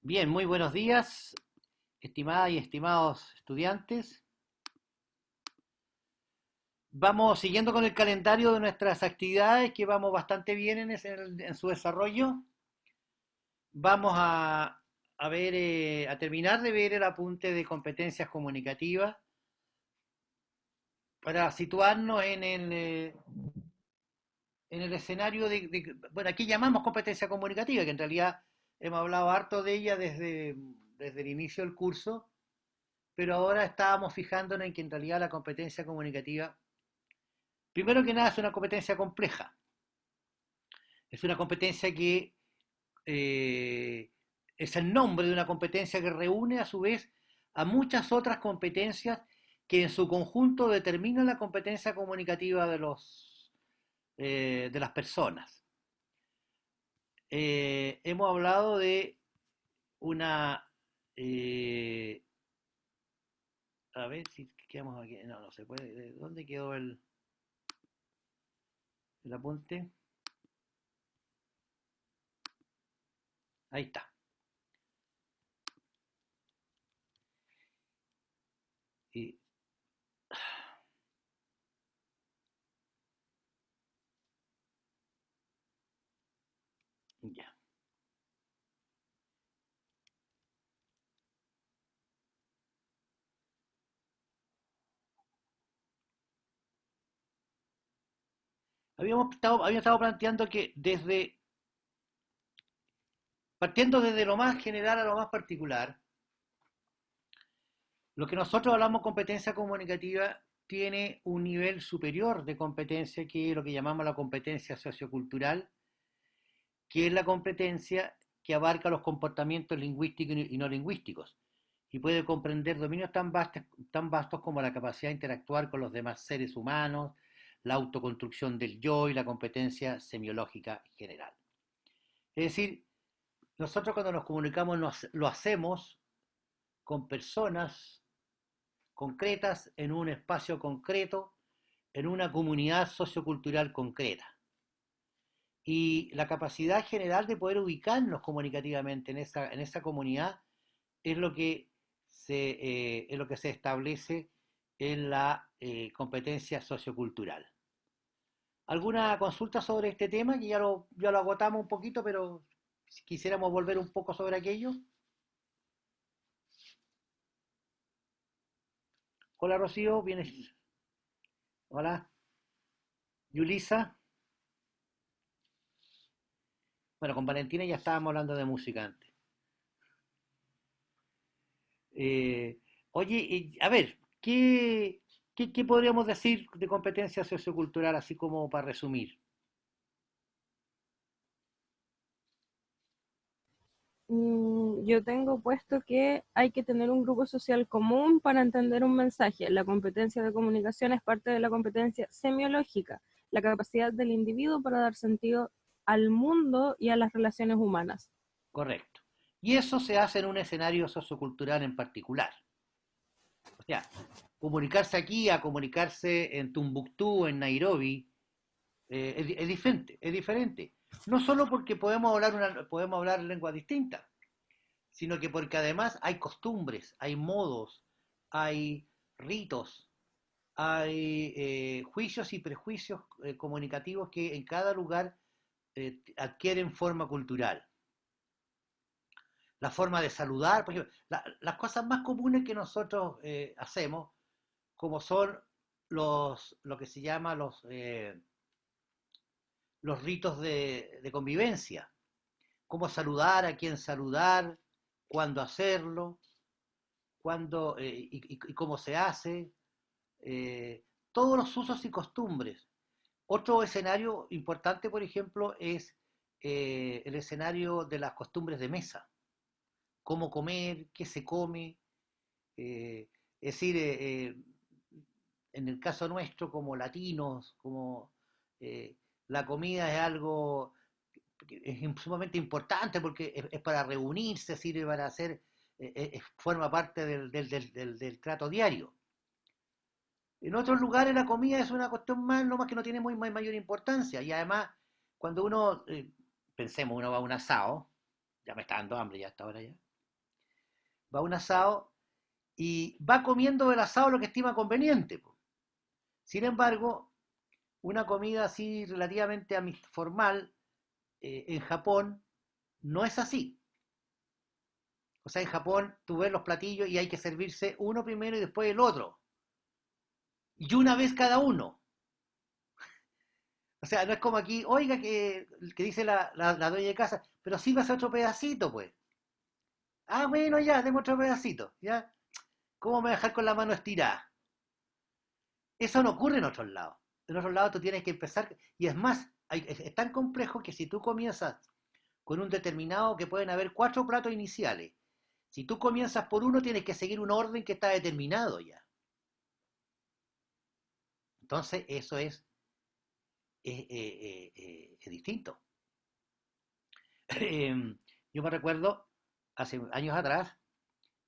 Bien, muy buenos días, estimadas y estimados estudiantes. Vamos siguiendo con el calendario de nuestras actividades, que vamos bastante bien en su desarrollo. Vamos a ver, a terminar de ver el apunte de competencias comunicativas para situarnos en el escenario bueno, aquí llamamos competencia comunicativa, que en realidad hemos hablado harto de ella desde el inicio del curso, pero ahora estábamos fijándonos en que en realidad la competencia comunicativa, primero que nada, es una competencia compleja. Es una competencia que es el nombre de una competencia que reúne a su vez a muchas otras competencias que en su conjunto determinan la competencia comunicativa de las personas. Hemos hablado de una... eh, a ver si quedamos aquí. No, no se puede. ¿Dónde quedó el apunte? Ahí está. Y ya. Habíamos estado planteando que partiendo desde lo más general a lo más particular, lo que nosotros hablamos competencia comunicativa tiene un nivel superior de competencia, que es lo que llamamos la competencia sociocultural, que es la competencia que abarca los comportamientos lingüísticos y no lingüísticos, y puede comprender dominios tan vastos como la capacidad de interactuar con los demás seres humanos, la autoconstrucción del yo y la competencia semiológica general. Es decir, nosotros cuando nos comunicamos lo hacemos con personas concretas, en un espacio concreto, en una comunidad sociocultural concreta. Y la capacidad general de poder ubicarnos comunicativamente en esa comunidad es es lo que se establece en la competencia sociocultural. ¿Alguna consulta sobre este tema? Que ya lo agotamos un poquito, pero si quisiéramos volver un poco sobre aquello. Hola Rocío, ¿vienes? Hola, Yulisa. Bueno, con Valentina ya estábamos hablando de música antes. Eh, Oye, a ver, ¿qué podríamos decir de competencia sociocultural, así como para resumir? Yo tengo puesto que hay que tener un grupo social común para entender un mensaje. La competencia de comunicación es parte de la competencia semiológica, la capacidad del individuo para dar sentido al mundo y a las relaciones humanas. Correcto. Y eso se hace en un escenario sociocultural en particular. O sea, comunicarse aquí a comunicarse en Tumbuctú, en Nairobi, es diferente, es diferente. No solo porque podemos hablar lenguas distintas, sino que porque además hay costumbres, hay modos, hay ritos, hay juicios y prejuicios comunicativos que en cada lugar adquieren forma cultural. La forma de saludar, por ejemplo, las cosas más comunes que nosotros hacemos, como son lo que se llama los ritos de convivencia, cómo saludar, a quién saludar, cuándo hacerlo, y cómo se hace, todos los usos y costumbres. Otro escenario importante, por ejemplo, es el escenario de las costumbres de mesa, cómo comer, qué se come, es decir, en el caso nuestro como latinos, como eh, la comida es algo que es sumamente importante porque es para reunirse, sirve para hacer, forma parte del trato diario. En otros lugares la comida es una cuestión más, no más que no tiene mayor importancia. Y además, cuando uno, pensemos, uno va a un asado, ya me está dando hambre ya hasta ahora ya. va a un asado y va comiendo del asado lo que estima conveniente. Sin embargo, una comida así relativamente formal en Japón no es así. O sea, en Japón tú ves los platillos y hay que servirse uno primero y después el otro. Y una vez cada uno. O sea, no es como aquí, oiga, que dice la dueña de casa, pero sí va a ser otro pedacito, pues. Ah, bueno, ya, demos otro pedacito, ¿ya? ¿Cómo me voy a dejar con la mano estirada? Eso no ocurre en otros lados. En otros lados tú tienes que empezar, y es más, es tan complejo que si tú comienzas con un determinado, que pueden haber 4 platos iniciales, si tú comienzas por uno, tienes que seguir un orden que está determinado ya. Entonces, eso es distinto. Yo me recuerdo, hace años atrás,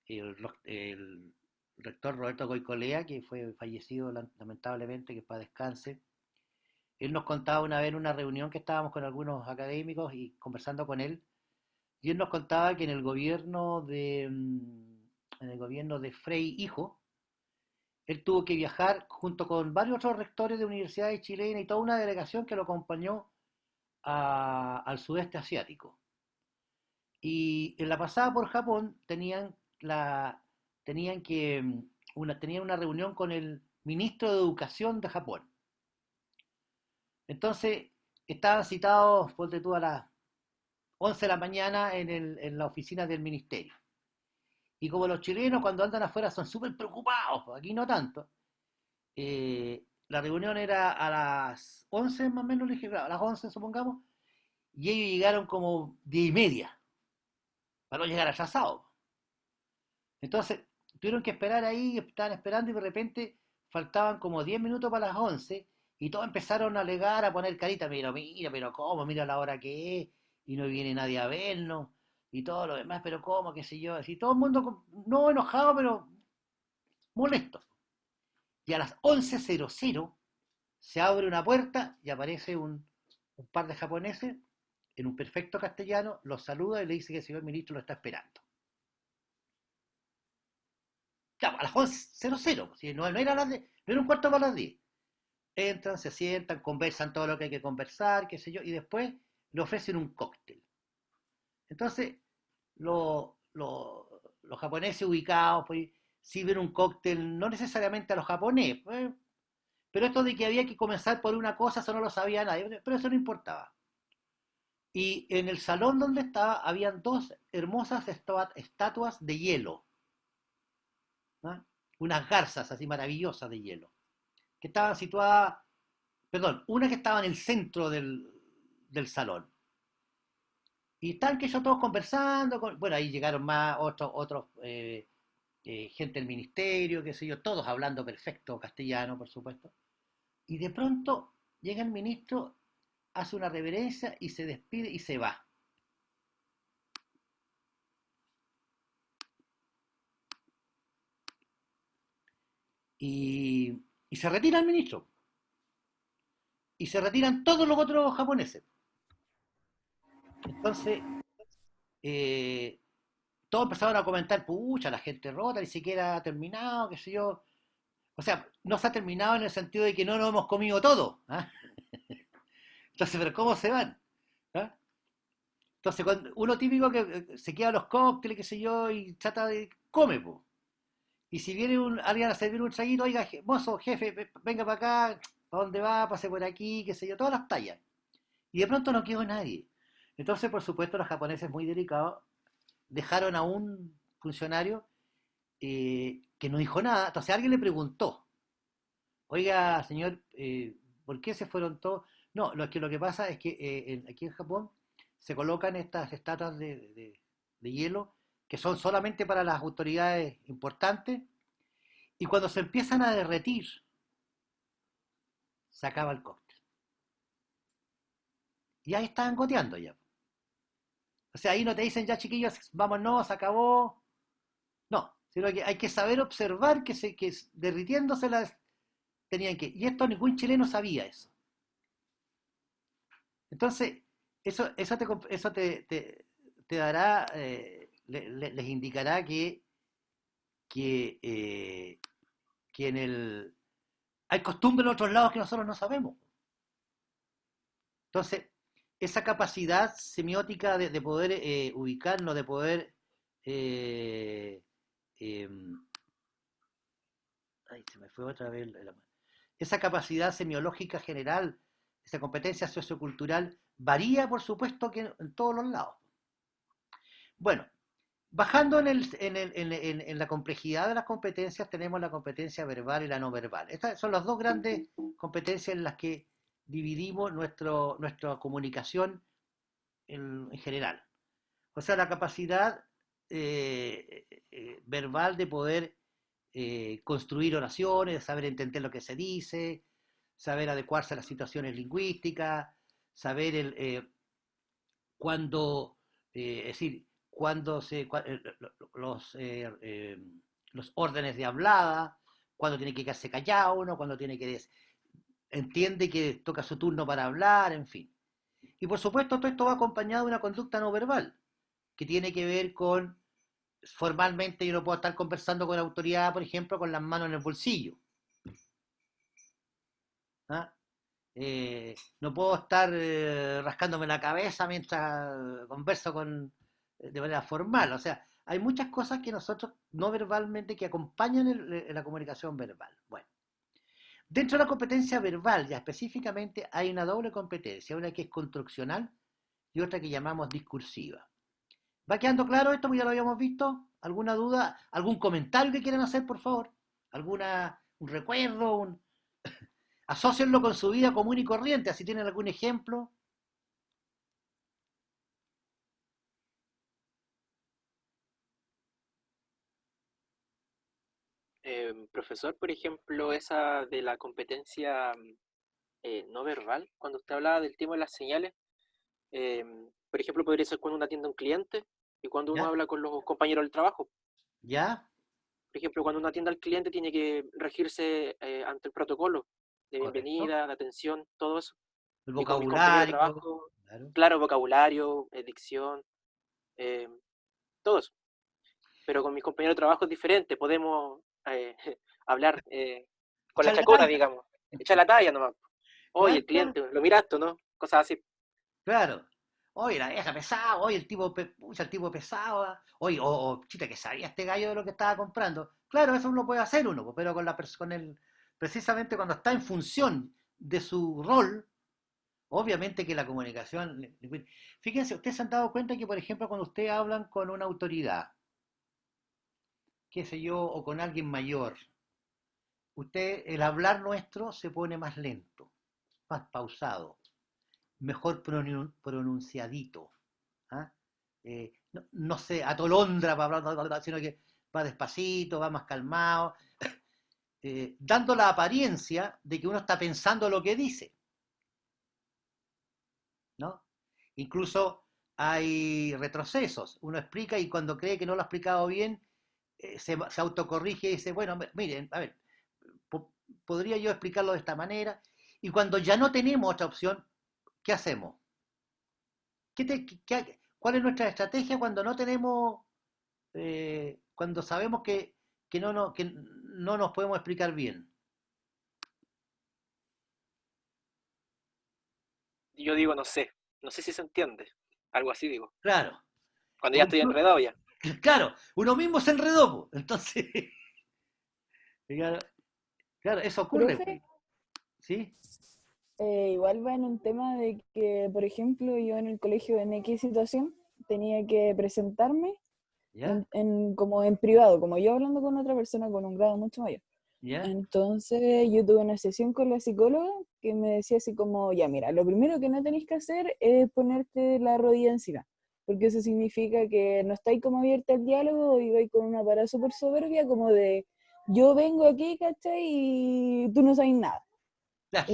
el rector Roberto Goicolea, que fue fallecido lamentablemente, que para descanse, él nos contaba una vez en una reunión que estábamos con algunos académicos y conversando con él, y él nos contaba que en el gobierno de Frei Hijo, él tuvo que viajar junto con varios otros rectores de universidades chilenas y toda una delegación que lo acompañó al sudeste asiático. Y en la pasada por Japón tenían que tenían una reunión con el ministro de Educación de Japón. Entonces estaban citados, ponte tú, a las 11 de la mañana en la oficina del ministerio. Y como los chilenos cuando andan afuera son súper preocupados, pues aquí no tanto, la reunión era a las 11 más o menos, a las 11 supongamos, y ellos llegaron como 10:30, para no llegar atrasados. Entonces, tuvieron que esperar ahí, estaban esperando y de repente faltaban como 10 minutos para las 11 y todos empezaron a alegar, a poner carita, mira, mira, pero cómo, mira la hora que es y no viene nadie a vernos y todo lo demás, pero cómo, qué sé yo, así todo el mundo no enojado, pero molesto. Y a las 11:00 se abre una puerta y aparece un par de japoneses en un perfecto castellano, los saluda y le dice que el señor ministro lo está esperando. Claro, a las 11:00, si no era no era un cuarto para las 10. Entran, se sientan, conversan todo lo que hay que conversar, qué sé yo, y después le ofrecen un cóctel. Entonces, los japoneses ubicados, pues, sirven un cóctel, no necesariamente a los japoneses, pues, pero esto de que había que comenzar por una cosa, eso no lo sabía nadie, pero eso no importaba. Y en el salón donde estaba, habían 2 hermosas estatuas de hielo, ¿no? Unas garzas así maravillosas de hielo, que estaban situadas, perdón, una que estaba en el centro del salón. Y están que ellos todos conversando, bueno, ahí llegaron más otros gente del ministerio, qué sé yo, todos hablando perfecto castellano, por supuesto. Y de pronto llega el ministro, hace una reverencia y se despide y se va. Y se retira el ministro. Y se retiran todos los otros japoneses. Entonces, eh, todos empezaron a comentar, pucha, la gente rota, ni siquiera ha terminado, qué sé yo. O sea, no se ha terminado en el sentido de que no nos hemos comido todo. ¿Ah? Entonces, ¿pero cómo se van? ¿Ah? Entonces, cuando uno típico que se queda a los cócteles, qué sé yo, y trata de come, po. Y si viene alguien a servir un traguito, oiga, mozo, jefe, venga para acá, ¿a dónde va? Pase por aquí, qué sé yo, todas las tallas. Y de pronto no quedó nadie. Entonces, por supuesto, los japoneses muy delicados dejaron a un funcionario que no dijo nada. Entonces alguien le preguntó, oiga, señor, ¿por qué se fueron todos? No, lo que pasa es que aquí en Japón se colocan estas estatuas de hielo que son solamente para las autoridades importantes y cuando se empiezan a derretir, se acaba el cóctel. Y ahí están goteando ya. O sea, ahí no te dicen ya chiquillos, vámonos, se acabó. No, sino que hay que saber observar que derritiéndose las tenían que. Y esto ningún chileno sabía eso. Entonces, eso te dará, les indicará que que, que hay costumbres en otros lados que nosotros no sabemos. Entonces, esa capacidad semiótica de poder ubicarnos, de poder... eh, eh, ay, se me fue otra vez. Esa capacidad semiológica general, esa competencia sociocultural, varía, por supuesto, que en todos los lados. Bueno, bajando en la complejidad de las competencias, tenemos la competencia verbal y la no verbal. Estas son las dos grandes competencias en las que dividimos nuestra comunicación en general. O sea, la capacidad verbal de poder construir oraciones, de saber entender lo que se dice, saber adecuarse a las situaciones lingüísticas, saber cuando, es decir, cuando los órdenes de hablada, cuando tiene que quedarse callado uno, cuando tiene que entiende que toca su turno para hablar, en fin. Y por supuesto todo esto va acompañado de una conducta no verbal, que tiene que ver con, formalmente yo no puedo estar conversando con autoridad, por ejemplo, con las manos en el bolsillo. ¿Ah? No puedo estar rascándome la cabeza mientras converso de manera formal. O sea, hay muchas cosas que nosotros no verbalmente que acompañan la comunicación verbal. Bueno, dentro de la competencia verbal, ya específicamente, hay una doble competencia, una que es construccional y otra que llamamos discursiva. ¿Va quedando claro esto? Pues ya lo habíamos visto. ¿Alguna duda? ¿Algún comentario que quieran hacer, por favor? ¿Un recuerdo? Asócienlo con su vida común y corriente, así tienen algún ejemplo. Profesor, por ejemplo, esa de la competencia no verbal, cuando usted hablaba del tema de las señales, eh, por ejemplo, podría ser cuando uno atiende a un cliente y cuando uno ¿Ya? habla con los compañeros del trabajo. ¿Ya? Por ejemplo, cuando uno atiende al cliente tiene que regirse ante el protocolo de Correcto. bienvenida, de atención, todo eso. El Y con mis compañeros de vocabulario. trabajo, Claro. claro, vocabulario, dicción, eh, todo eso. Pero con mis compañeros de trabajo es diferente, podemos hablar con la Echar la chacota, talla. digamos, echar la talla nomás. Oye, Claro, el claro. cliente, lo miraste, ¿no? Cosas así. Claro. Oye, la vieja pesada, oye, pucha, el tipo pesado, ¿ah? Oye, chita, que sabía este gallo de lo que estaba comprando. Claro, eso lo puede hacer uno, pero precisamente cuando está en función de su rol, obviamente que la comunicación. Fíjense, ustedes se han dado cuenta que, por ejemplo, cuando ustedes hablan con una autoridad, qué sé yo, o con alguien mayor, el hablar nuestro se pone más lento, más pausado, mejor pronunciadito. ¿Ah? No sé, atolondra para hablar, sino que va despacito, va más calmado, dando la apariencia de que uno está pensando lo que dice, ¿no? Incluso hay retrocesos. Uno explica y cuando cree que no lo ha explicado bien, se autocorrige y dice, bueno, miren, a ver, podría yo explicarlo de esta manera. Y cuando ya no tenemos otra opción, ¿qué hacemos? ¿Cuál es nuestra estrategia cuando no tenemos, cuando sabemos que no nos podemos explicar bien? Y yo digo, no sé si se entiende. Algo así digo. Claro, Cuando o ya estoy incluso, enredado ya. claro, uno mismo se enredó, po. Entonces, claro, claro, eso ocurre, Profe, pues, ¿sí? igual va en un tema de que, por ejemplo, yo en el colegio en X situación tenía que presentarme ¿Ya? como en privado, como yo hablando con otra persona con un grado mucho mayor. ¿Ya? Entonces yo tuve una sesión con la psicóloga que me decía así como, ya mira, lo primero que no tenéis que hacer es ponerte la rodilla encima, porque eso significa que no estáis como abierta al diálogo y vais con una parada súper soberbia como de, yo vengo aquí, ¿cachai? Y tú no sabes nada. Claro,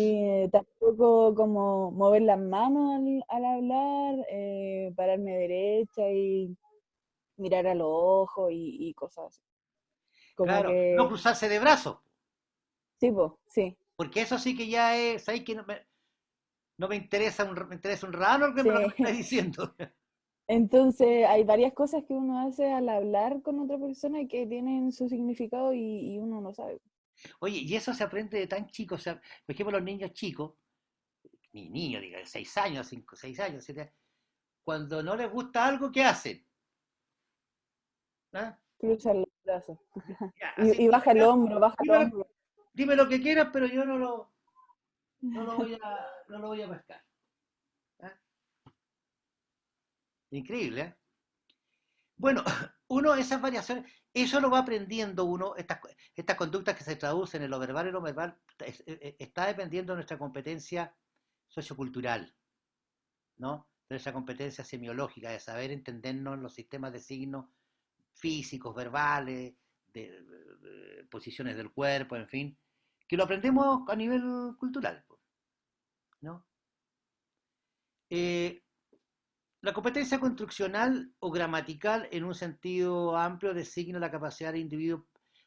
Tampoco como mover las manos al hablar, pararme derecha y mirar a los ojos y cosas así. Como claro, no que, cruzarse de brazos, sí, po, sí, porque eso sí que ya es, ahí que no me interesa me interesa un rano lo que sí, me está diciendo. Entonces, hay varias cosas que uno hace al hablar con otra persona que tienen su significado y uno no sabe. Oye, y eso se aprende de tan chico, o sea, por ejemplo, los niños chicos, ni niños, diga, de 6 años, 5, 6 años, 7 años, cuando no les gusta algo, ¿qué hacen? ¿Ah? Cruzar los brazos. Ya, así, Y baja el hombro, baja el dime, hombro. dime lo que quieras, pero yo no lo voy a pescar. ¿Ah? Increíble, ¿eh? Bueno, uno, esas variaciones, eso lo va aprendiendo uno, estas conductas que se traducen en lo verbal y lo verbal, está dependiendo de nuestra competencia sociocultural, ¿no? De nuestra competencia semiológica, de saber entendernos en los sistemas de signos físicos, verbales, de posiciones del cuerpo, en fin, que lo aprendemos a nivel cultural, ¿no? Eh, La competencia construccional o gramatical, en un sentido amplio, designa la capacidad del individuo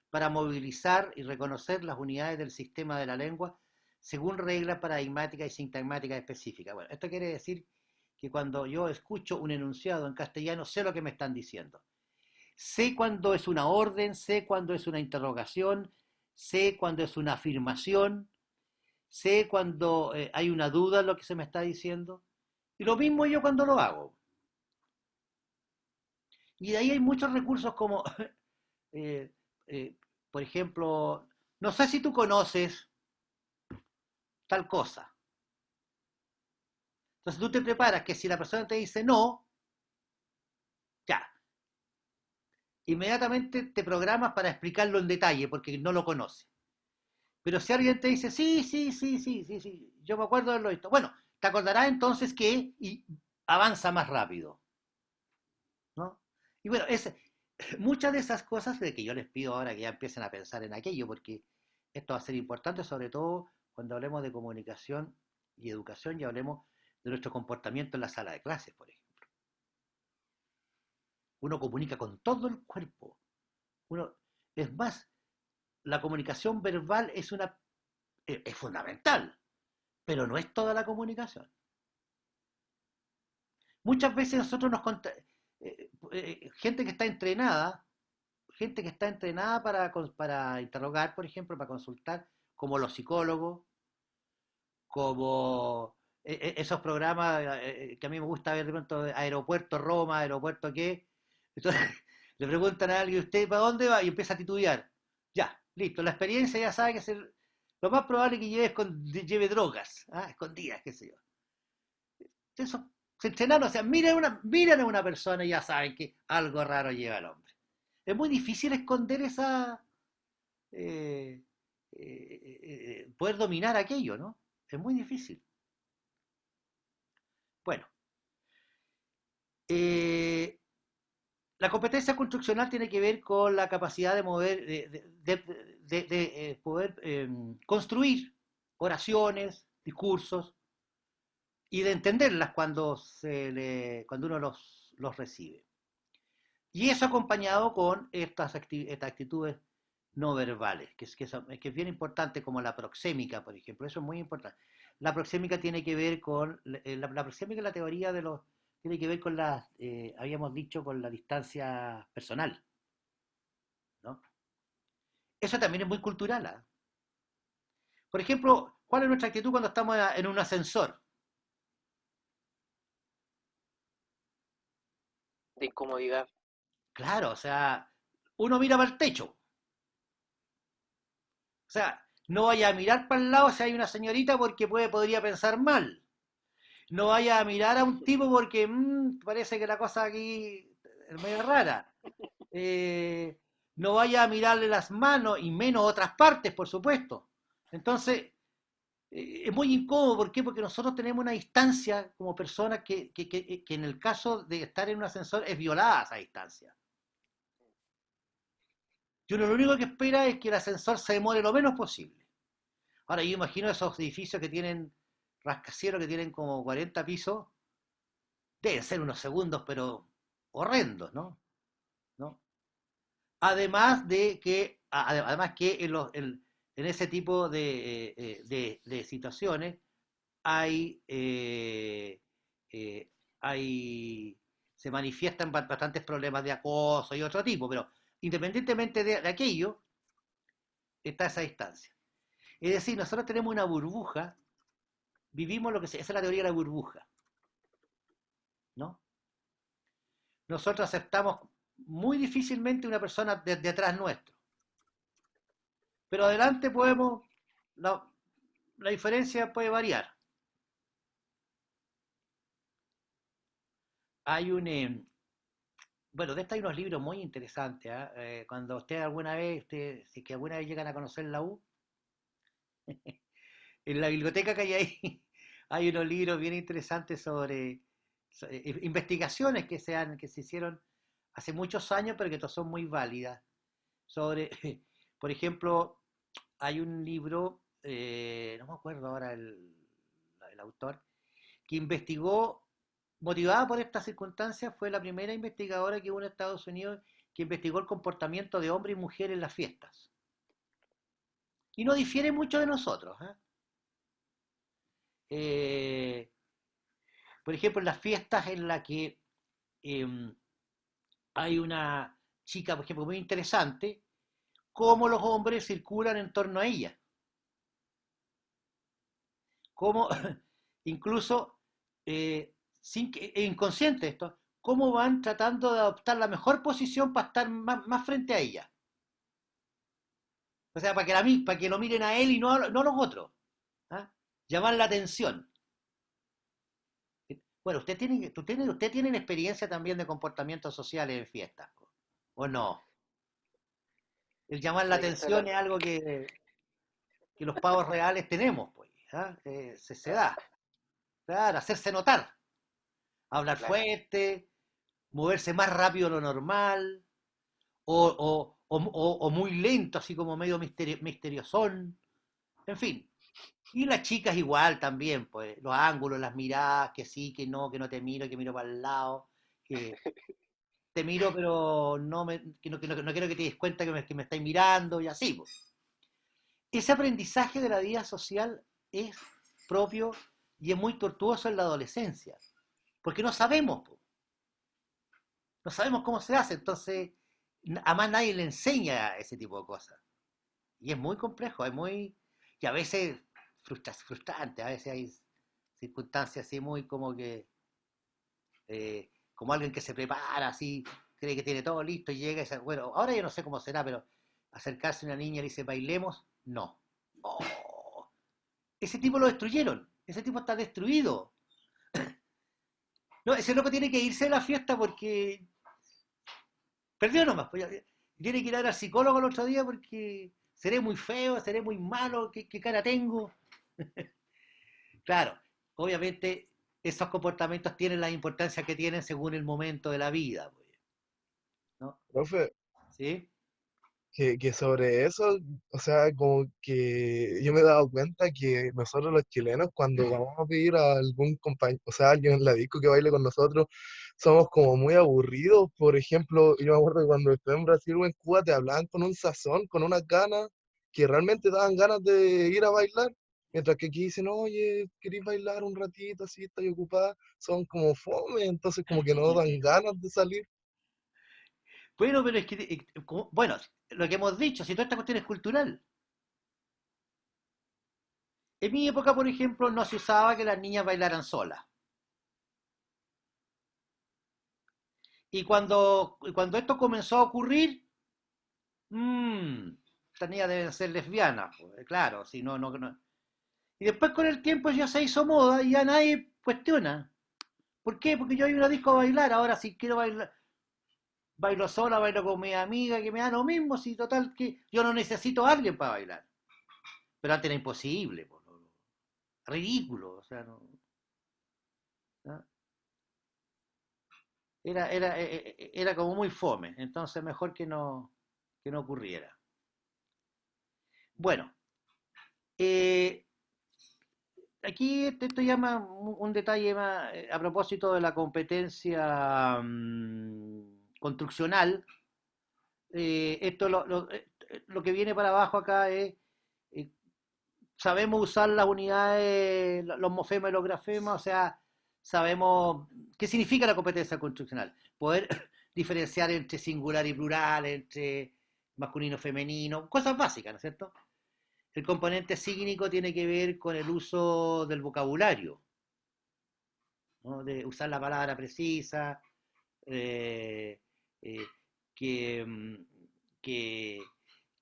para movilizar y reconocer las unidades del sistema de la lengua según reglas paradigmáticas y sintagmáticas específicas. Bueno, esto quiere decir que cuando yo escucho un enunciado en castellano, sé lo que me están diciendo. Sé cuándo es una orden, sé cuándo es una interrogación, sé cuándo es una afirmación, sé cuándo hay una duda en lo que se me está diciendo. Y lo mismo yo cuando lo hago. Y de ahí hay muchos recursos como, eh, eh, por ejemplo, no sé si tú conoces tal cosa. Entonces tú te preparas que si la persona te dice no, ya, inmediatamente te programas para explicarlo en detalle porque no lo conoce. Pero si alguien te dice, sí, sí, sí, sí, sí, sí, yo me acuerdo de lo visto. Bueno, te acordarás entonces que y avanza más rápido, ¿no? Y bueno, muchas de esas cosas de que yo les pido ahora que ya empiecen a pensar en aquello, porque esto va a ser importante, sobre todo cuando hablemos de comunicación y educación y hablemos de nuestro comportamiento en la sala de clases, por ejemplo. Uno comunica con todo el cuerpo. Uno, es más, la comunicación verbal es fundamental, pero no es toda la comunicación. Muchas veces nosotros gente que está entrenada, para interrogar, por ejemplo, para consultar, como los psicólogos, como esos programas que a mí me gusta ver de pronto, aeropuerto Roma, aeropuerto qué. Entonces le preguntan a alguien, ¿usted para dónde va? Y empieza a titubear. Ya, listo, la experiencia ya sabe lo más probable que lleve drogas, ¿ah? Escondidas, qué sé yo. Eso, se entrenaron, o sea, miran a una persona y ya saben que algo raro lleva al hombre. Es muy difícil esconder eh, poder dominar aquello, ¿no? Es muy difícil. Bueno, eh, la competencia construccional tiene que ver con la capacidad de mover, de poder construir oraciones, discursos y de entenderlas cuando uno los recibe. Y eso acompañado con estas actitudes no verbales, que es bien importante, como la proxémica, por ejemplo. Eso es muy importante. La proxémica tiene que ver con, la proxémica, la teoría tiene que ver con habíamos dicho, con la distancia personal, ¿no? Eso también es muy cultural, ¿eh? Por ejemplo, ¿cuál es nuestra actitud cuando estamos en un ascensor? de incomodidad. Claro, o sea, uno mira para el techo. O sea, no vaya a mirar para el lado si hay una señorita porque podría pensar mal. No vaya a mirar a un tipo porque parece que la cosa aquí es medio rara. Eh, no vaya a mirarle las manos y menos otras partes, por supuesto. Entonces, es muy incómodo. ¿Por qué? Porque nosotros tenemos una distancia como personas que en el caso de estar en un ascensor es violada esa distancia. Y uno lo único que espera es que el ascensor se demore lo menos posible. Ahora, yo imagino esos edificios que tienen rascacielos, que tienen como 40 pisos, deben ser unos segundos, pero horrendos, ¿no? ¿No? Además que en ese tipo de situaciones hay, hay se manifiestan bastantes problemas de acoso y otro tipo, pero independientemente de aquello, está esa distancia. Es decir, nosotros tenemos una burbuja, vivimos lo que esa es la teoría de la burbuja, ¿no? Nosotros aceptamos muy difícilmente una persona detrás nuestro, pero adelante podemos, la diferencia puede variar. Hay bueno, de esto hay unos libros muy interesantes, ¿eh? Cuando si que alguna vez llegan a conocer la U, en la biblioteca que hay ahí, hay unos libros bien interesantes sobre investigaciones que se hicieron hace muchos años, pero que son muy válidas. Sobre, por ejemplo, hay un libro, no me acuerdo ahora el autor, que investigó, motivada por estas circunstancias, fue la primera investigadora que hubo en Estados Unidos que investigó el comportamiento de hombres y mujeres en las fiestas. Y no difiere mucho de nosotros, ¿eh? Por ejemplo, en las fiestas en las que eh, hay una chica, por ejemplo, muy interesante, cómo los hombres circulan en torno a ella. Cómo, incluso, inconsciente esto, cómo van tratando de adoptar la mejor posición para estar más frente a ella. O sea, para que lo miren a él y no a los otros. ¿Ah? Llamar la atención. Bueno, usted tienen experiencia también de comportamientos sociales en fiestas, ¿o no? El llamar la atención es algo que los pavos reales tenemos, pues, ¿ah? Se da. Claro, hacerse notar, hablar fuerte, moverse más rápido de lo normal, o muy lento, así como medio misteriosón, en fin. Y las chicas igual también, pues, los ángulos, las miradas, que sí, que no te miro, que miro para el lado, que te miro pero no quiero que te des cuenta que me estáis mirando y así, pues. Ese aprendizaje de la vida social es propio y es muy tortuoso en la adolescencia, porque no sabemos, pues, no sabemos cómo se hace, entonces a más nadie le enseña ese tipo de cosas. Y es muy complejo, y a veces frustrante, a veces hay circunstancias así muy como que, como alguien que se prepara así, cree que tiene todo listo y llega y dice, bueno, ahora yo no sé cómo será, pero acercarse a una niña y le dice, bailemos, no. Oh, ese tipo lo destruyeron, ese tipo está destruido. No, ese loco tiene que irse de la fiesta porque perdió nomás. Pues, tiene que ir a ver al psicólogo el otro día porque seré muy feo, seré muy malo, qué cara tengo. Claro, obviamente esos comportamientos tienen la importancia que tienen según el momento de la vida, pues, ¿no? Profe, ¿Sí? que sobre eso, o sea, como que yo me he dado cuenta que nosotros los chilenos, cuando vamos a pedir a algún compañero, o sea, alguien en la disco que baile con nosotros, somos como muy aburridos. Por ejemplo, yo me acuerdo que cuando estuve en Brasil o en Cuba te hablaban con un sazón, con unas ganas, que realmente daban ganas de ir a bailar. Mientras que aquí dicen, oye, ¿queréis bailar un ratito así, estoy ocupada? Son como fome, entonces como que no dan ganas de salir. Bueno, pero es que, bueno, lo que hemos dicho, si toda esta cuestión es cultural. En mi época, por ejemplo, no se usaba que las niñas bailaran solas. Y cuando esto comenzó a ocurrir, estas niñas deben ser lesbianas, pues, claro, si no. Y después con el tiempo ya se hizo moda y ya nadie cuestiona. ¿Por qué? Porque yo hay una disco a bailar, ahora si quiero bailar, bailo sola, bailo con mi amiga, que me da lo mismo, si total que yo no necesito a alguien para bailar. Pero antes era imposible, pues, ridículo, o sea, ¿no? Era como muy fome, entonces mejor que no ocurriera. Bueno, eh, aquí esto llama un detalle más a propósito de la competencia construccional. Esto lo que viene para abajo acá es, sabemos usar las unidades, los mofemas y los grafemas, o sea, sabemos qué significa la competencia construccional. Poder diferenciar entre singular y plural, entre masculino y femenino, cosas básicas, ¿no es cierto? El componente sígnico tiene que ver con el uso del vocabulario, ¿no? De usar la palabra precisa, eh, eh, que, que,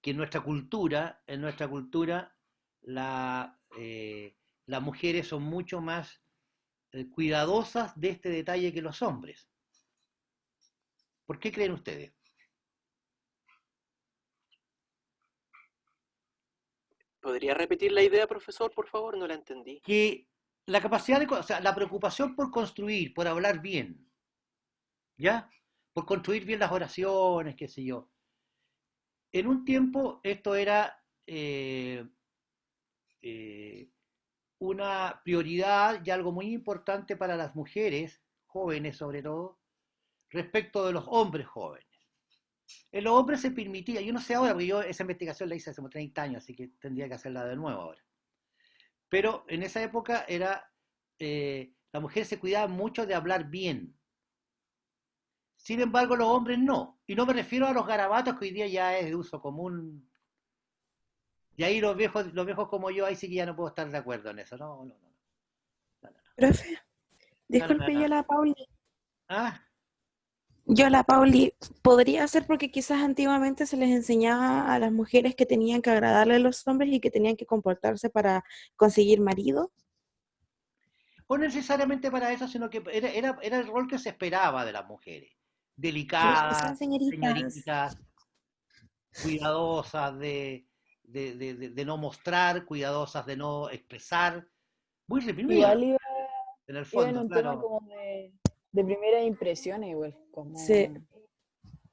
que en nuestra cultura la, las mujeres son mucho más cuidadosas de este detalle que los hombres. ¿Por qué creen ustedes? ¿Podría repetir la idea, profesor, por favor? No la entendí. Que la capacidad de, o sea, la preocupación por construir, por hablar bien, ¿ya? Por construir bien las oraciones, qué sé yo. En un tiempo esto era eh, una prioridad y algo muy importante para las mujeres, jóvenes sobre todo, respecto de los hombres jóvenes. En los hombres se permitía, yo no sé ahora, porque yo esa investigación la hice hace como 30 años, así que tendría que hacerla de nuevo ahora. Pero en esa época era, la mujer se cuidaba mucho de hablar bien. Sin embargo, los hombres no. Y no me refiero a los garabatos que hoy día ya es de uso común. Y ahí los viejos como yo, ahí sí que ya no puedo estar de acuerdo en eso. No, no, no. No, no, no. Profe, No, no, no, disculpe, no. yo la Pauli. Ah, Yo la Pauli, podría ser porque quizás antiguamente se les enseñaba a las mujeres que tenían que agradarle a los hombres y que tenían que comportarse para conseguir marido. no necesariamente para eso, sino que era el rol que se esperaba de las mujeres. Que sean Delicadas, señoritas. señoritas, cuidadosas de no mostrar, cuidadosas de no expresar. Muy reprimidas, Igual iba, en el iba en fondo, un tema claro. como de primeras impresiones, igual, Sí, como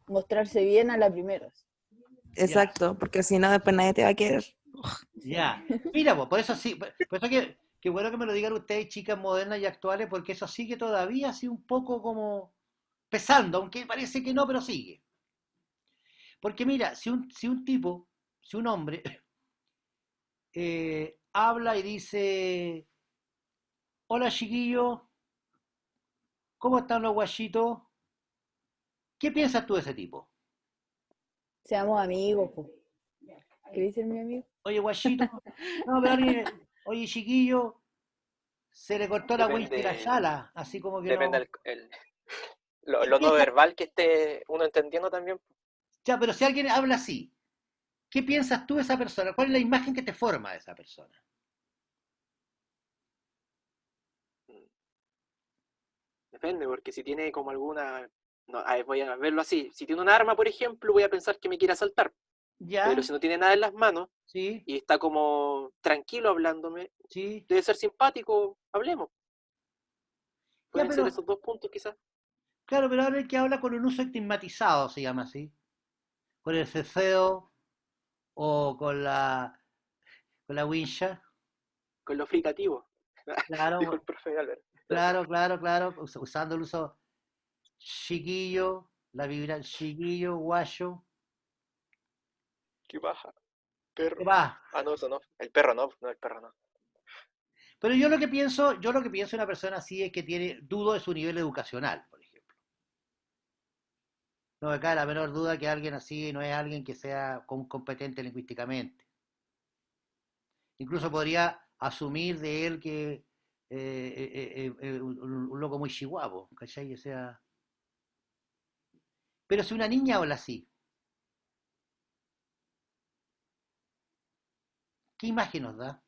mostrarse bien a la primera. Ya, exacto, porque si no después nadie te va a querer. Sí. ya. Mira, por eso sí, por eso que bueno que me lo digan ustedes, chicas modernas y actuales, porque eso sigue todavía así un poco como pesando, aunque parece que no, pero sigue. Porque mira, si un tipo, si un hombre habla y dice, hola chiquillo, ¿cómo están los guachitos? ¿Qué piensas tú de ese tipo? Seamos amigos, po. ¿Querés ser mi amigo? Oye, guachito, no, pero oye chiquillo, se le cortó la wincha y la Depende, chala, así como que depende no. ¿Qué lo no piensas? verbal que esté uno entendiendo también. Ya, pero si alguien habla así, ¿qué piensas tú de esa persona? ¿Cuál es la imagen que te forma de esa persona? Depende, porque si tiene como alguna... No, a ver, voy a verlo así. Si tiene un arma, por ejemplo, voy a pensar que me quiere asaltar. Pero ¿Ya? si no tiene nada en las manos ¿Sí? y está como tranquilo hablándome, ¿Sí? debe ser simpático, hablemos. Ya, Pueden ser pero, esos dos puntos quizás. claro, pero ahora el que habla con un uso estigmatizado, se llama así. Con el ceseo o con la wincha. Con lo fricativo, dijo el Claro, profe Albert. claro, claro, claro. Usando el uso chiquillo, la vibra chiquillo, guayo. ¿Qué baja? ¿Qué Perro. va? Ah, no, eso no. El perro no, no, el perro no. Pero yo lo que pienso de una persona así es que dudo de su nivel educacional, por ejemplo. No me cae la menor duda que alguien así no es alguien que sea competente lingüísticamente. Incluso podría asumir de él que un loco muy chihuahua, ¿cachai? O sea, pero si una niña habla así, ¿qué imagen nos da?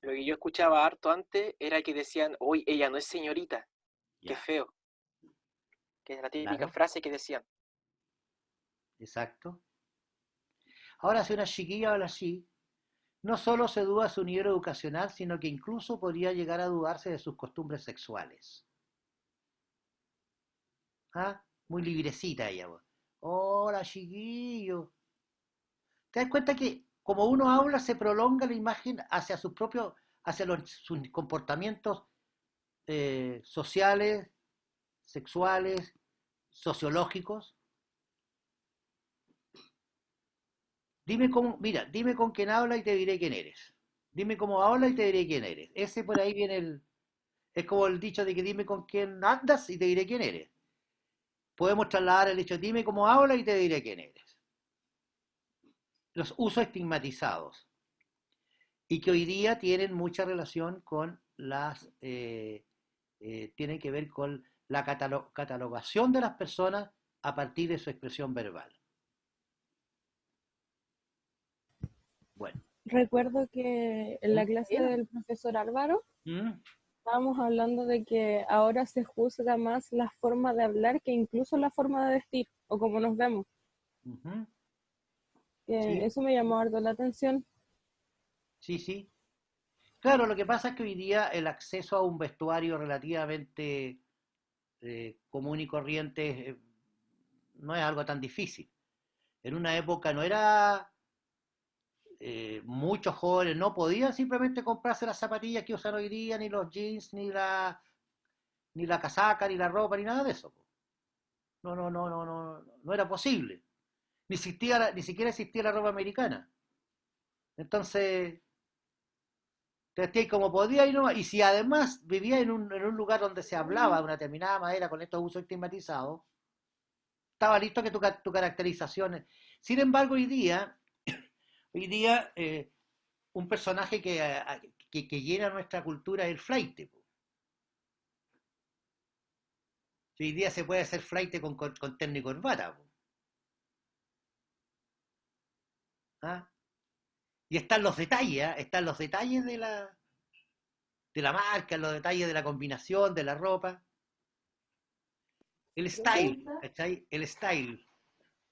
Lo que yo escuchaba harto antes era que decían, uy, ella no es señorita, qué Ya, feo. Que es la típica claro, frase que decían. exacto. Ahora, si una chiquilla habla así, no solo se duda su nivel educacional, sino que incluso podría llegar a dudarse de sus costumbres sexuales. ¿Ah? Muy librecita ella, pues. Hola, chiquillo. ¿Te das cuenta que como uno habla se prolonga la imagen hacia sus propios, hacia sus comportamientos sociales, sexuales, sociológicos? Dime con quién habla y te diré quién eres. Dime cómo hablas y te diré quién eres. Ese por ahí viene es como el dicho de que dime con quién andas y te diré quién eres. Podemos trasladar el dicho, dime cómo hablas y te diré quién eres. Los usos estigmatizados. Y que hoy día tienen mucha relación con tienen que ver con la catalogación de las personas a partir de su expresión verbal. Bueno. Recuerdo que en la clase del profesor Álvaro ¿Mm? estábamos hablando de que ahora se juzga más la forma de hablar que incluso la forma de vestir o cómo nos vemos. Uh-huh. Que Sí, eso me llamó harto la atención. sí, sí. Claro, lo que pasa es que hoy día el acceso a un vestuario relativamente común y corriente no es algo tan difícil. En una época no era, muchos jóvenes no podían simplemente comprarse las zapatillas que usan hoy día, ni los jeans, ni la casaca, ni la ropa, ni nada de eso. No, no, no, no, no, no era posible. Ni siquiera existía la ropa americana. Entonces, te vestías como podía y no, y si además vivía en un lugar donde se hablaba de una determinada manera con estos usos estigmatizados, estaba listo que tu caracterización. Sin embargo, hoy día un personaje que llena nuestra cultura es el flaite. Hoy día se puede hacer flaite con terno y corbata. ¿Ah? Y están los detalles de la marca, los detalles de la combinación, de la ropa. El style, ¿cachai? El style,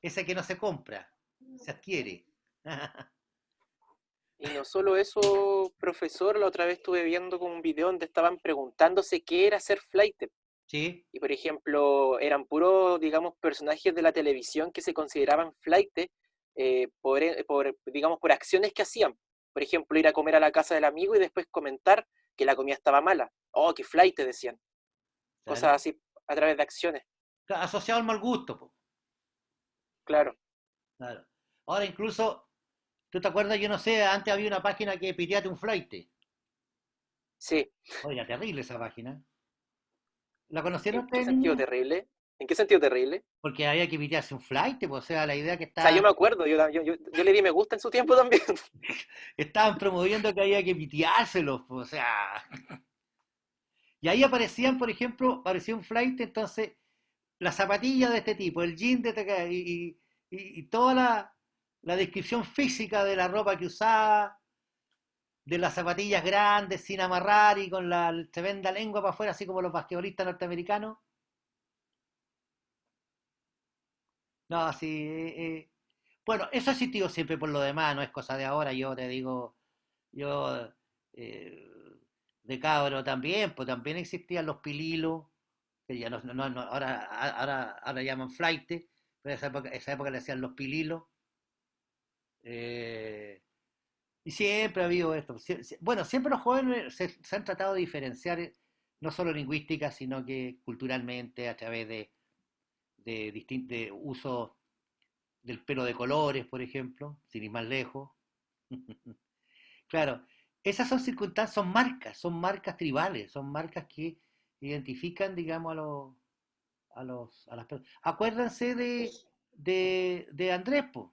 ese que no se compra, se adquiere. Y no solo eso, profesor, la otra vez estuve viendo como un video donde estaban preguntándose qué era ser flight. Sí, Y por ejemplo, eran puros, digamos, personajes de la televisión que se consideraban flight digamos, por acciones que hacían. Por ejemplo, ir a comer a la casa del amigo y después comentar que la comida estaba mala. Oh, qué flight, decían. claro. Cosas así a través de acciones. Asociado al mal gusto, po. Claro. Claro. Ahora incluso, ¿tú te acuerdas? Yo no sé, antes había una página que piteate un flaite. Sí. Oiga, terrible esa página. ¿La conocieron ¿En qué ustedes, sentido niños? terrible? ¿En qué sentido terrible? Porque había que pitearse un flaite, pues, o sea, la idea que O sea, yo estaban, me acuerdo, yo le di me gusta en su tiempo también. estaban promoviendo que había que piteárselos, pues, o sea. Y ahí aparecían, por ejemplo, aparecía un flight, entonces las zapatillas de este tipo, el jean de este, y toda la descripción física de la ropa que usaba, de las zapatillas grandes, sin amarrar y con la tremenda lengua para afuera, así como los basquetbolistas norteamericanos. No, sí. Bueno, eso ha existido siempre por lo demás, no es cosa de ahora, yo te digo, yo eh, de cabro también, pues también existían los pililos, que ya ahora llaman flight, pero esa época le hacían los pililos. eh, y siempre ha habido esto. Bueno, siempre los jóvenes se han tratado de diferenciar, no solo lingüística, sino que culturalmente, a través de uso del pelo de colores, por ejemplo, sin ir más lejos. Claro, esas son circunstancias, son marcas tribales, son marcas que identifican, digamos, a las personas. Acuérdense de Andrés, po,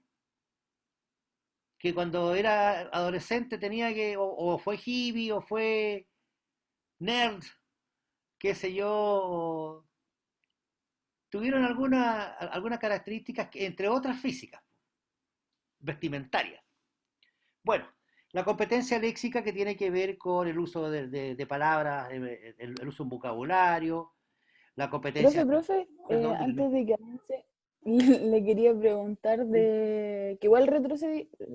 que cuando era adolescente tenía o fue hippie, o fue nerd, qué sé yo, tuvieron algunas características, entre otras físicas, vestimentarias. Bueno, la competencia léxica que tiene que ver con el uso de palabras, el uso de un vocabulario, la competencia... Profe, Perdón, dígame. antes de que avance, le quería preguntar Sí. que igual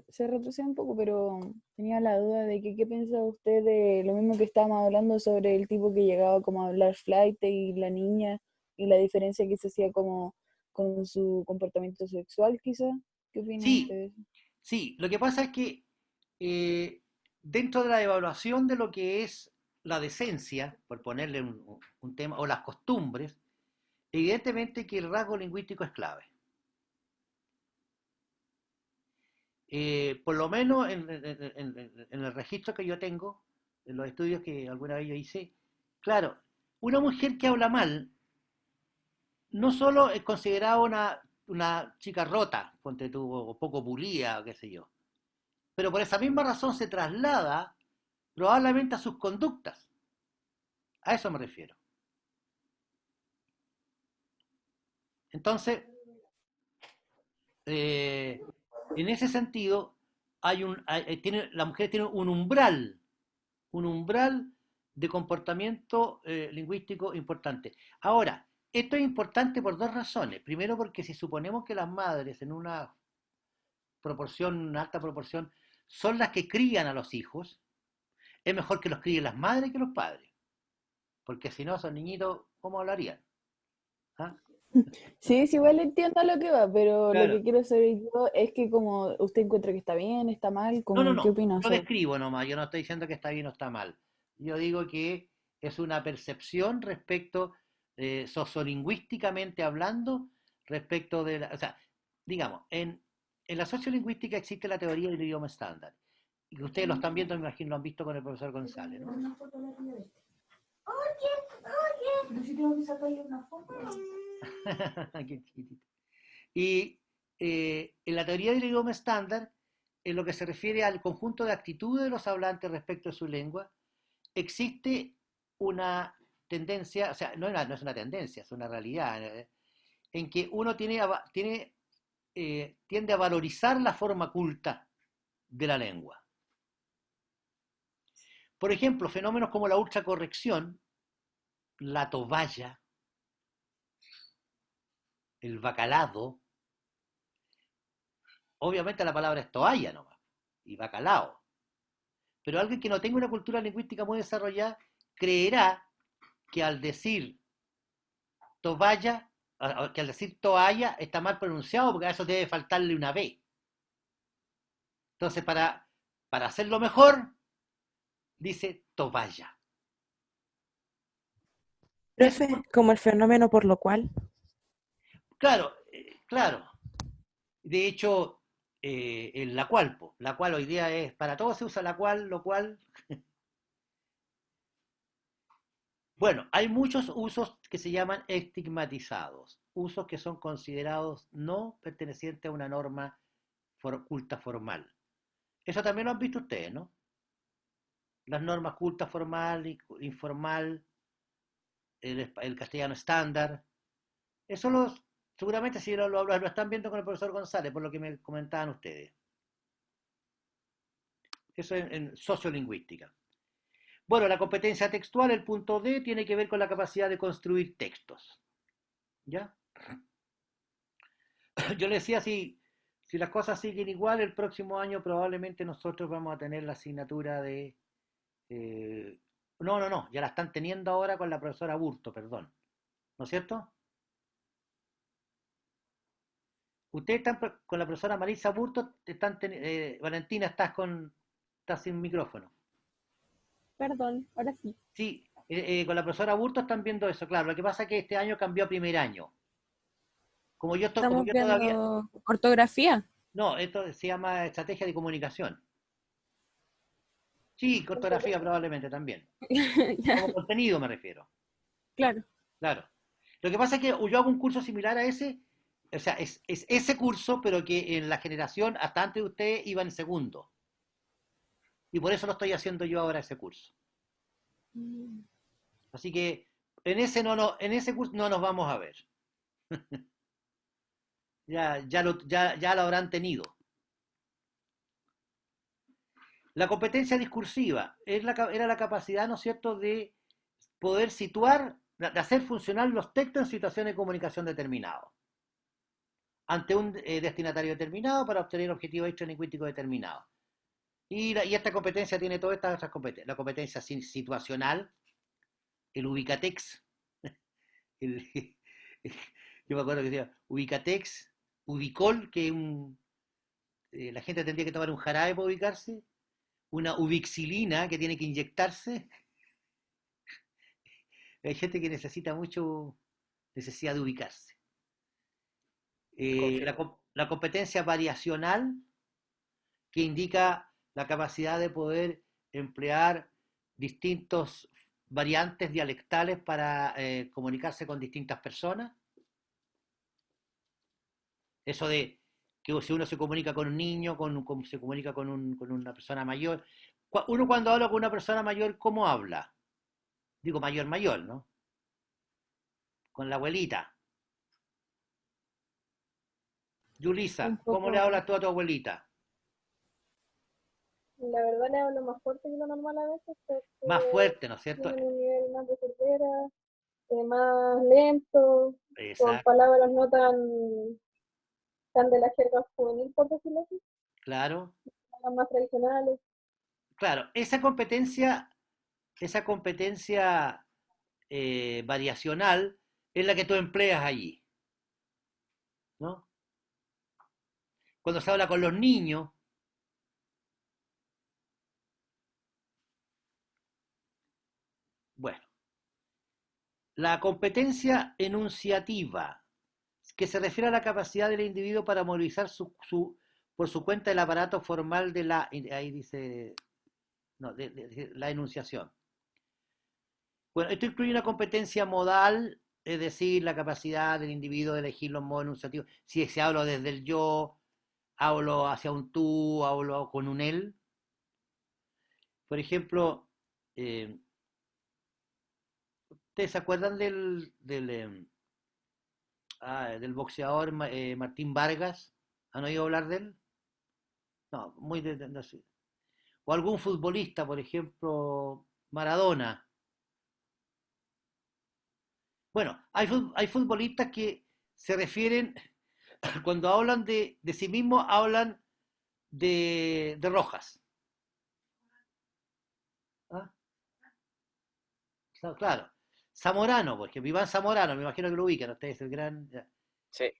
se retrocede un poco, pero tenía la duda de que qué piensa usted de lo mismo que estábamos hablando sobre el tipo que llegaba como a hablar flight y la niña y la diferencia que se hacía como con su comportamiento sexual, quizá. ¿Qué opina usted Sí, de eso? sí, lo que pasa es que eh, dentro de la evaluación de lo que es la decencia, por ponerle un tema, o las costumbres, evidentemente que el rasgo lingüístico es clave. Por lo menos en el registro que yo tengo, en los estudios que alguna vez yo hice, claro, una mujer que habla mal no solo es considerada una chica rota, ponte tú, o poco pulida, o qué sé yo, pero por esa misma razón se traslada probablemente a sus conductas. A eso me refiero. Entonces, en ese sentido, la mujer tiene un umbral de comportamiento lingüístico importante. Ahora, esto es importante por dos razones. Primero, porque si suponemos que las madres en una proporción, una alta proporción, son las que crían a los hijos, es mejor que los críen las madres que los padres. Porque si no, esos niñitos, ¿cómo hablarían? ¿Ah? Sí, sí, igual entiendo a lo que va, pero lo Claro. que quiero saber yo es que como usted encuentra que está bien, está mal, No, no, como, ¿qué no. opina? O Yo sea, describo nomás. Yo no estoy diciendo que está bien o está mal. Yo digo que es una percepción respecto, sociolingüísticamente hablando, respecto de o sea, digamos, en la sociolingüística existe la teoría del idioma estándar. Y que ustedes lo están viendo, me imagino, lo han visto con el profesor González, ¿no? Qué chiquitito. Y en la teoría del idioma estándar, en lo que se refiere al conjunto de actitudes de los hablantes respecto a su lengua, existe una tendencia, o sea, no es una tendencia, es una realidad, en que uno tiende a valorizar la forma culta de la lengua. Por ejemplo, fenómenos como la ultracorrección, la tovalla, el bacalado, obviamente la palabra es toalla nomás, y bacalao. Pero alguien que no tenga una cultura lingüística muy desarrollada creerá que al decir tovalla, que al decir toalla está mal pronunciado porque a eso debe faltarle una B. Entonces, para hacerlo mejor, dice tovalla. Eso, Profe, como el fenómeno por lo cual. claro, claro. De hecho, en la cual hoy día es, para todo se usa la cual, lo cual. Bueno, hay muchos usos que se llaman estigmatizados, usos que son considerados no pertenecientes a una norma culta formal. Eso también lo han visto ustedes, ¿no? Las normas culta formal, informal, el castellano estándar. Eso seguramente si lo están viendo con el profesor González, por lo que me comentaban ustedes. Eso en sociolingüística. Bueno, la competencia textual, el punto D, tiene que ver con la capacidad de construir textos. ¿Ya? Yo le decía, si las cosas siguen igual, el próximo año probablemente nosotros vamos a tener la asignatura de... no, ya la están teniendo ahora con la profesora Burto, perdón. ¿No es cierto? Ustedes están con la profesora Marisa Burto, Valentina, estás sin micrófono. Perdón, ahora sí. Sí, con la profesora Burto están viendo eso, claro. Lo que pasa es que este año cambió a primer año. Como Estamos yo todavía... viendo ortografía. No, esto se llama estrategia de comunicación. Sí, ortografía probablemente también. Ya, Como contenido me refiero. claro. Claro. Lo que pasa es que yo hago un curso similar a ese, o sea, es ese curso, pero que en la generación hasta antes de ustedes iba en segundo. Y por eso lo estoy haciendo yo ahora ese curso. Mm. Así que en ese curso no nos vamos a ver. Ya lo habrán tenido. La competencia discursiva era la capacidad, ¿no es cierto?, de poder situar, de hacer funcionar los textos en situaciones de comunicación determinados, ante un destinatario determinado para obtener objetivos lingüísticos determinados. Y esta competencia tiene todas estas otras competencias. La competencia situacional, el ubicatex, el, yo me acuerdo que decía ubicatex, ubicol, que la gente tendría que tomar un jarabe para ubicarse, una ubixilina que tiene que inyectarse. Hay gente que necesita mucho necesidad de ubicarse. Confirmo. La competencia variacional, que indica la capacidad de poder emplear distintos variantes dialectales para comunicarse con distintas personas. Eso de que si uno se comunica con un niño, se comunica con una persona mayor. Uno cuando habla con una persona mayor, ¿cómo habla? Digo mayor, mayor, ¿no? Con la abuelita. Un Yulisa, ¿cómo le poco, hablas tú a tu abuelita? La verdad le hablo más fuerte que lo normal a veces Más porque fuerte, ¿no es cierto? tienen un nivel más de sordera, más lento, con Exacto, palabras no tan de la jerga juvenil, por decirlo así, claro. palabras más tradicionales. Claro, esa competencia variacional es la que tú empleas allí, ¿no? Cuando se habla con los niños, bueno, la competencia enunciativa, que se refiere a la capacidad del individuo para movilizar por su cuenta el aparato formal de la, ahí dice, no, de la enunciación. Bueno, esto incluye una competencia modal, es decir, la capacidad del individuo de elegir los modos enunciativos. Si hablo desde el yo, hablo hacia un tú, hablo con un él. Por ejemplo, eh, ¿ustedes se acuerdan del boxeador Martín Vargas? ¿Han oído hablar de él? No, no sé. O algún futbolista, por ejemplo, Maradona. Bueno, hay futbolistas que se refieren, cuando hablan de sí mismos, hablan de Rojas. ¿Ah? Claro. Zamorano, porque Iván Zamorano, me imagino que lo ubican ustedes, el gran... Sí.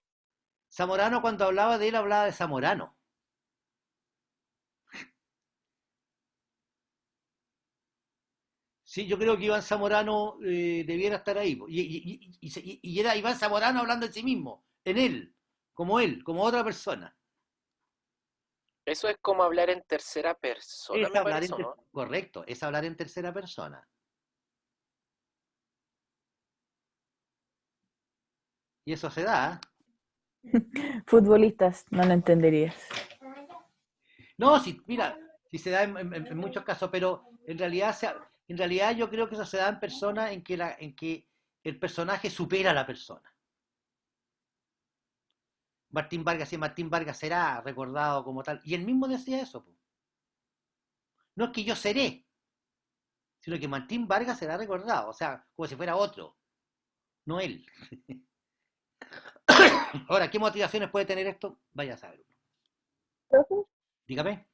Zamorano, cuando hablaba de él, hablaba de Zamorano. Sí, yo creo que Iván Zamorano debiera estar ahí. Y era Iván Zamorano hablando de sí mismo, en él, como otra persona. Eso es como hablar en tercera persona, Es me hablar parece, ¿o no? correcto, es hablar en tercera persona. Y eso se da. Futbolistas, no lo entenderías. No, sí, mira, sí se da en muchos casos, pero en realidad yo creo que eso se da en personas en que el personaje supera a la persona. Martín Vargas y Martín Vargas será recordado como tal. Y él mismo decía eso. Po. No es que yo seré, sino que Martín Vargas será recordado. O sea, como si fuera otro, no él. Ahora, ¿qué motivaciones puede tener esto? Vaya a saber. Profe, Dígame.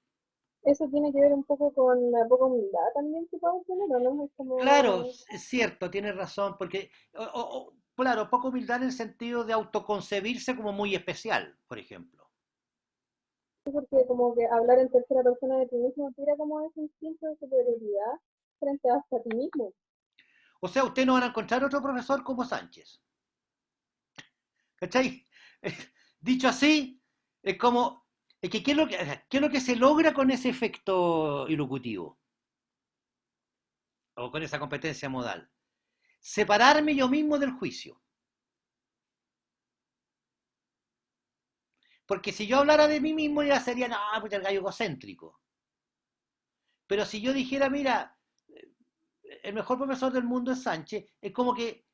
eso tiene que ver un poco con la poca humildad también que podemos tener, ¿o no? Es Claro, como, es cierto, tienes razón, porque, claro, poco humildad en el sentido de autoconcebirse como muy especial, por ejemplo. porque como que hablar en tercera persona de ti mismo tira como ese instinto de superioridad frente hasta a ti mismo. O sea, usted no van a encontrar otro profesor como Sánchez. ¿Cachai? Dicho así, es como, es que qué es lo que se logra con ese efecto ilocutivo? O con esa competencia modal. Separarme yo mismo del juicio. Porque si yo hablara de mí mismo ya sería, no, pues el gallo egocéntrico. Pero si yo dijera, mira, el mejor profesor del mundo es Sánchez, es como que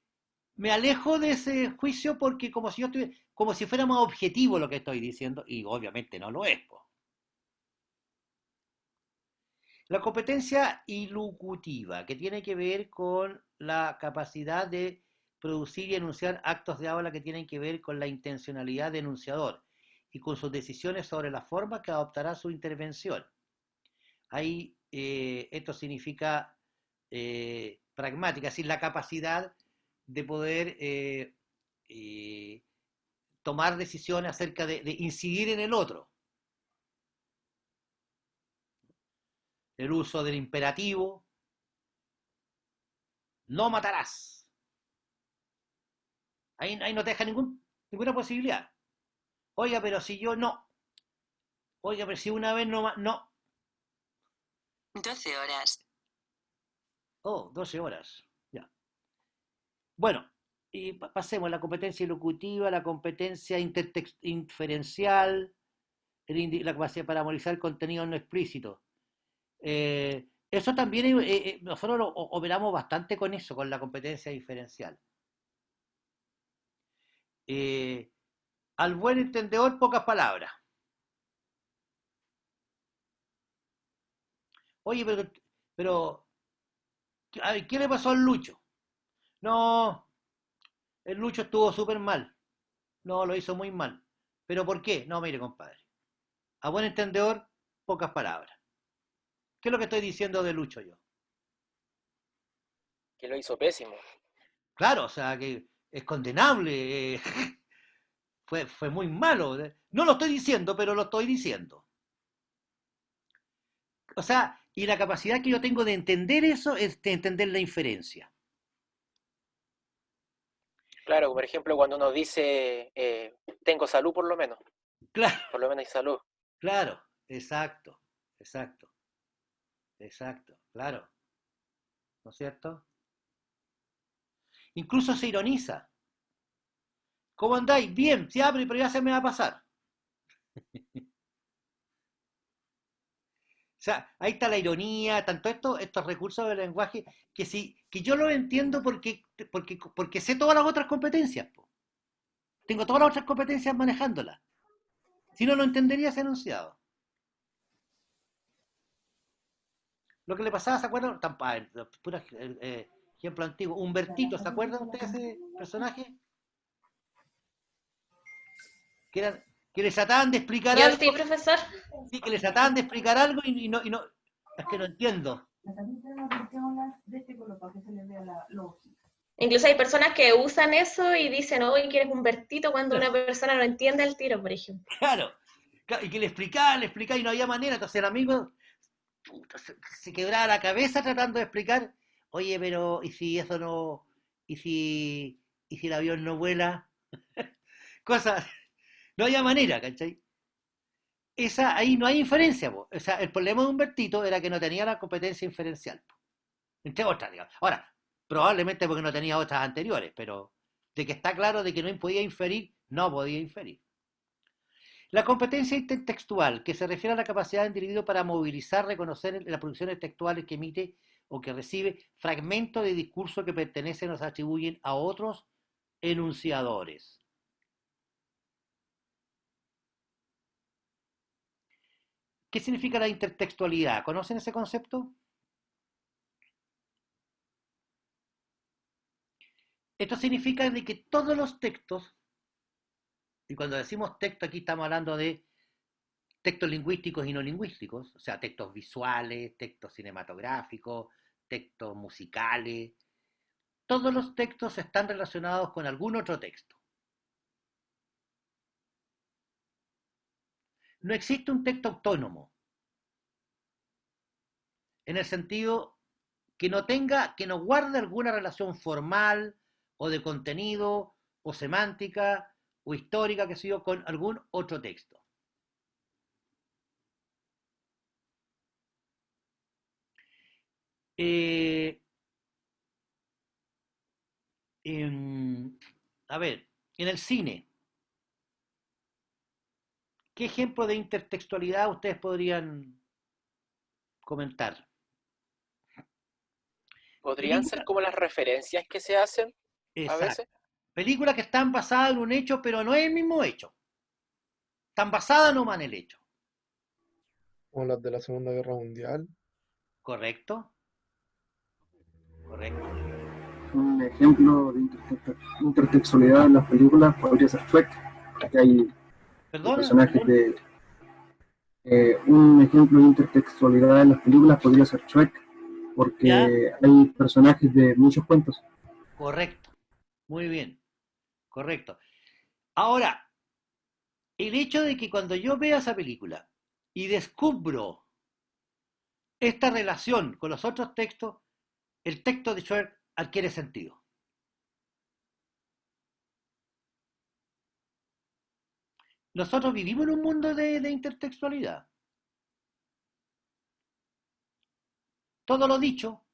me alejo de ese juicio porque como si yo estuviera, como si fuera más objetivo lo que estoy diciendo, y obviamente no lo es. Po. La competencia ilocutiva, que tiene que ver con la capacidad de producir y enunciar actos de habla que tienen que ver con la intencionalidad del enunciador y con sus decisiones sobre la forma que adoptará su intervención. Ahí esto significa pragmática, es decir, la capacidad de poder tomar decisiones acerca de incidir en el otro. El uso del imperativo, no matarás. Ahí no te deja ninguna posibilidad. Oiga, pero si yo no. Oiga, pero si una vez no más, no. 12 horas. Oh, 12 horas. Ya. Bueno, y pasemos a la competencia ilocutiva, la competencia inferencial, la capacidad para memorizar contenido no explícito. Eso también, nosotros operamos bastante con eso, con la competencia diferencial. Al buen entendedor, pocas palabras. Oye, pero ¿qué le pasó al Lucho? No, el Lucho estuvo súper mal. No, lo hizo muy mal. ¿Pero por qué? No, mire, compadre. A buen entendedor, pocas palabras. ¿Qué es lo que estoy diciendo de Lucho yo? Que lo hizo pésimo. Claro, o sea, que es condenable. Fue muy malo. No lo estoy diciendo, pero lo estoy diciendo. O sea, y la capacidad que yo tengo de entender eso es de entender la inferencia. Claro, por ejemplo, cuando uno dice, tengo salud por lo menos Claro, hay salud. claro, exacto, claro, ¿no es cierto? Incluso se ironiza. ¿Cómo andáis? Bien, sí, pero ya se me va a pasar. O sea, ahí está la ironía, tanto estos recursos del lenguaje, que yo lo entiendo porque sé todas las otras competencias. Po. Tengo todas las otras competencias manejándolas. Si no, no entendería ese enunciado. Lo que le pasaba, ¿se acuerdan? Pura, ejemplo antiguo. Humbertito, ¿se acuerdan ustedes de ese personaje? Que, era, que les trataban de explicar Yo algo. sí, profesor. Sí, que les trataban de explicar algo y no. Es que no entiendo. Incluso hay personas que usan eso y dicen, oye, que eres Humbertito cuando una persona no entiende el tiro, por ejemplo. Claro. Y que le explicaba y no había manera. Entonces el amigo puta, se quebraba la cabeza tratando de explicar, oye, pero ¿y si eso no, y si el avión no vuela? Cosas, no había manera, ¿cachai? Ahí no hay inferencia, po. O sea, el problema de Humbertito era que no tenía la competencia inferencial, po. Entre otras, digamos. Ahora, probablemente porque no tenía otras anteriores, pero de que está claro de que no podía inferir, no podía inferir. La competencia intertextual, que se refiere a la capacidad del individuo para movilizar, reconocer las producciones textuales que emite o que recibe fragmentos de discurso que pertenecen o se atribuyen a otros enunciadores. ¿Qué significa la intertextualidad? ¿Conocen ese concepto? Esto significa de que todos los textos, y cuando decimos texto aquí estamos hablando de textos lingüísticos y no lingüísticos, o sea, textos visuales, textos cinematográficos, textos musicales, todos los textos están relacionados con algún otro texto. No existe un texto autónomo, en el sentido que no guarde alguna relación formal o de contenido o semántica o histórica, que sé yo, con algún otro texto. A ver, en el cine, ¿qué ejemplo de intertextualidad ustedes podrían comentar? Podrían ser Películas, como las referencias que se hacen a exacto. veces. Películas que están basadas en un hecho, pero no es el mismo hecho. Están basadas nomás en el hecho. Como las de la Segunda Guerra Mundial. ¿Correcto? Correcto. Un ejemplo de intertextualidad en las películas podría ser Shrek, que hay Perdón, personajes de... un ejemplo de intertextualidad en las películas podría ser Shrek, ¿ya? porque hay personajes de muchos cuentos. Correcto. Muy bien. Correcto. Ahora, el hecho de que cuando yo vea esa película y descubro esta relación con los otros textos, el texto de Shrek adquiere sentido. nosotros vivimos en un mundo de intertextualidad. Todo lo dicho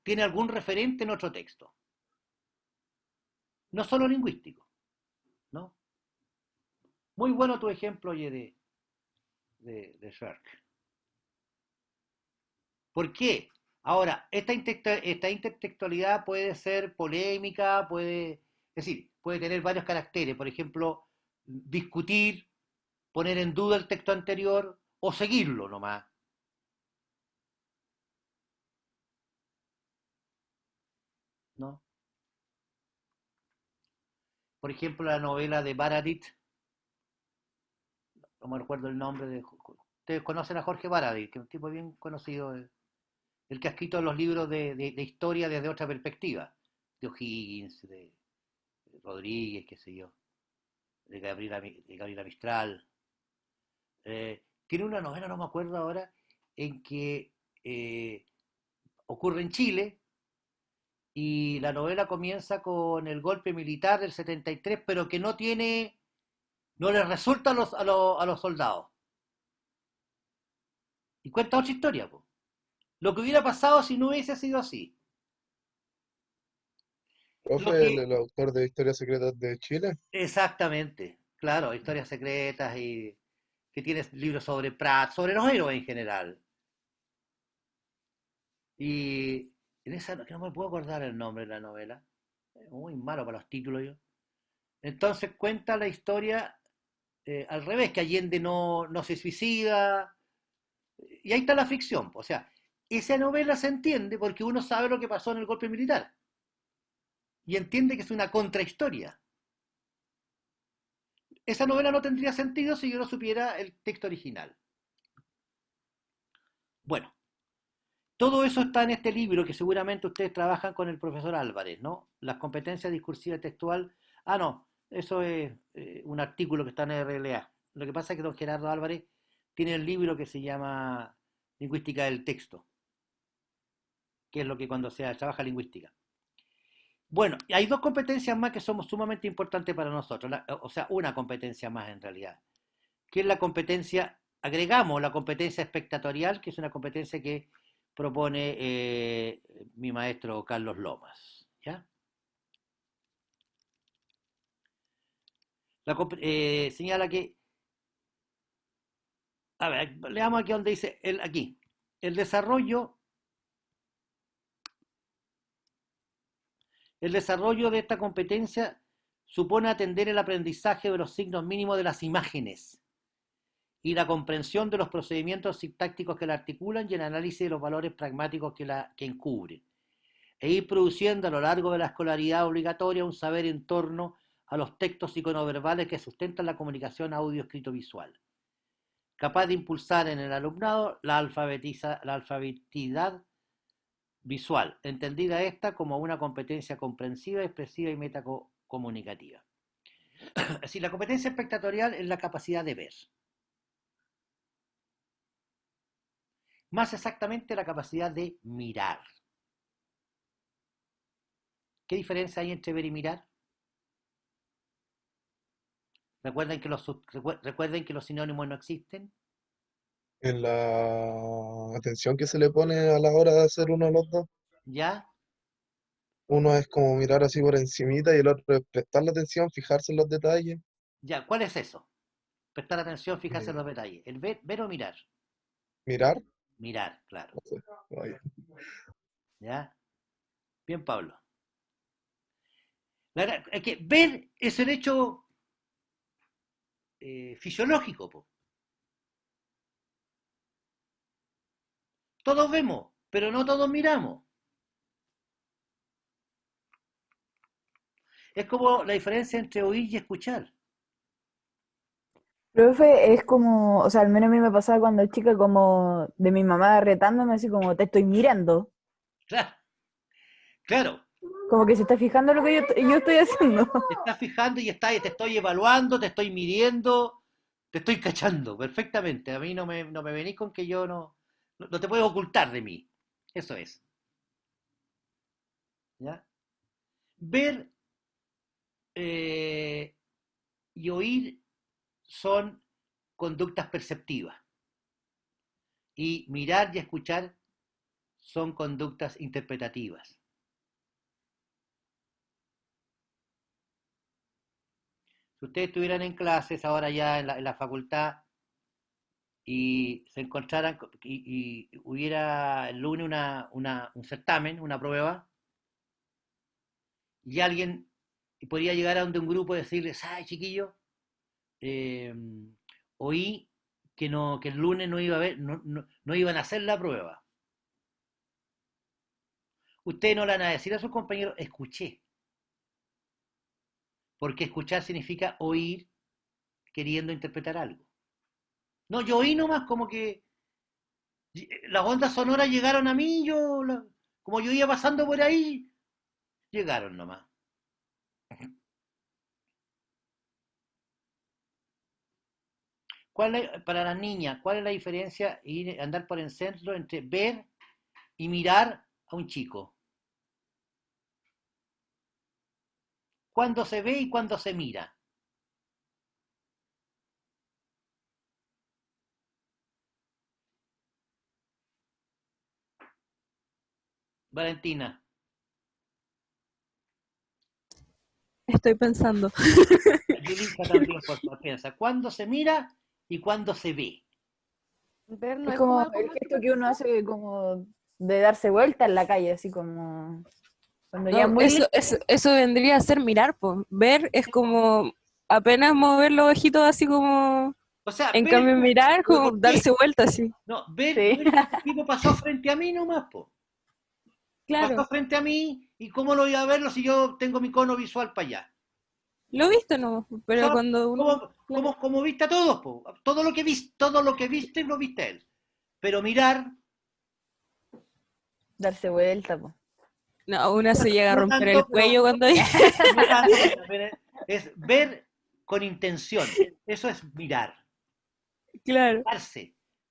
tiene algún referente en otro texto. No solo lingüístico, ¿no? Muy bueno tu ejemplo, oye, de Schwerk. ¿Por qué? Ahora, esta intertextualidad puede ser polémica, es decir, puede tener varios caracteres. Por ejemplo, discutir, poner en duda el texto anterior o seguirlo nomás. ¿No? Por ejemplo, la novela de Baradit, no me recuerdo el nombre de... Ustedes conocen a Jorge Baradit, que es un tipo bien conocido, el que ha escrito los libros de historia desde otra perspectiva, de O'Higgins, de Rodríguez, qué sé yo, de Gabriela Mistral. Tiene una novela, no me acuerdo ahora, en que ocurre en Chile y la novela comienza con el golpe militar del 73, pero que no les resulta a los soldados. Y cuenta otra historia, po. Lo que hubiera pasado si no hubiese sido así. Profe, el autor de Historias Secretas de Chile. Exactamente, claro, historias secretas y que tienes libros sobre Pratt, sobre los héroes en general. Y en esa, que no me puedo acordar el nombre de la novela, muy malo para los títulos yo. Entonces cuenta la historia al revés, que Allende no se suicida, y ahí está la ficción. O sea, esa novela se entiende porque uno sabe lo que pasó en el golpe militar y entiende que es una contrahistoria. Esa novela no tendría sentido si yo no supiera el texto original. Bueno, todo eso está en este libro que seguramente ustedes trabajan con el profesor Álvarez, ¿no? Las competencias discursivas textual. Ah, no, eso es un artículo que está en RLA. Lo que pasa es que don Gerardo Álvarez tiene el libro que se llama Lingüística del Texto, que es lo que cuando se trabaja lingüística. Bueno, hay dos competencias más que son sumamente importantes para nosotros, o sea, una competencia más en realidad, que es la competencia, agregamos la competencia espectatorial, que es una competencia que propone mi maestro Carlos Lomas, ¿ya? Señala que, a ver, leamos aquí donde dice, aquí, el desarrollo de esta competencia supone atender el aprendizaje de los signos mínimos de las imágenes y la comprensión de los procedimientos sintácticos que la articulan y el análisis de los valores pragmáticos que encubren, e ir produciendo a lo largo de la escolaridad obligatoria un saber en torno a los textos iconoverbales que sustentan la comunicación audio-escrito-visual, capaz de impulsar en el alumnado la alfabetidad visual, entendida esta como una competencia comprensiva, expresiva y metacomunicativa. Es decir, la competencia espectatorial es la capacidad de ver. Más exactamente la capacidad de mirar. ¿Qué diferencia hay entre ver y mirar? Recuerden que los sinónimos no existen. En la atención que se le pone a la hora de hacer uno de los dos. ¿Ya? Uno es como mirar así por encimita y el otro es prestarle atención, fijarse en los detalles. Ya, ¿cuál es eso? Prestar atención, fijarse en los detalles. ¿El ver o mirar? Mirar. Mirar, claro. No sé, vaya. ¿Ya? Bien, Pablo. La verdad es que ver es el hecho fisiológico, po. Todos vemos, pero no todos miramos. Es como la diferencia entre oír y escuchar. Profe, es como, o sea, al menos a mí me pasaba cuando chica como de mi mamá retándome así como te estoy mirando. Claro, claro. Como que se está fijando en lo que yo estoy haciendo. Te estás fijando y te estoy evaluando, te estoy midiendo, te estoy cachando perfectamente. A mí no me venís con que yo no te puedes ocultar de mí. Eso es. ¿Ya? Ver y oír son conductas perceptivas y mirar y escuchar son conductas interpretativas. Si ustedes estuvieran en clases ahora ya en la facultad y se encontraran y hubiera el lunes un certamen, una prueba, y alguien podría llegar a donde un grupo y decirles, ay chiquillo, oí que el lunes no iban a hacer la prueba. Ustedes no le van a decir a sus compañeros, escuché. Porque escuchar significa oír queriendo interpretar algo. No, yo oí nomás como que las ondas sonoras llegaron a mí, como yo iba pasando por ahí, llegaron nomás. Para las niñas, ¿cuál es la diferencia andar por el centro entre ver y mirar a un chico? ¿Cuándo se ve y cuándo se mira? Valentina. Estoy pensando. Yulisa también, por favor, piensa. ¿Cuándo se mira y cuándo se ve? Ver no Es es como como algo el más gesto que uno hace como de darse vuelta en la calle, así como cuando ya es no, muy eso vendría a ser mirar, pues. Ver es como apenas mover los ojitos así como. O sea, En ver, cambio, mirar ¿pero como por qué? darse vuelta así. No, ver Sí. que el tipo pasó frente a mí nomás, po. Pasó Claro, frente a mí y cómo lo iba a verlo si yo tengo mi cono visual para allá. lo viste no, O pero sea, cuando uno. Claro. como viste a todos, po. Todo lo que viste, lo viste a él. Pero mirar, darse vuelta, po. No, una se llega a no romper el tanto, cuello pero cuando. no tanto, pero también es ver con intención. Eso es mirar. Claro.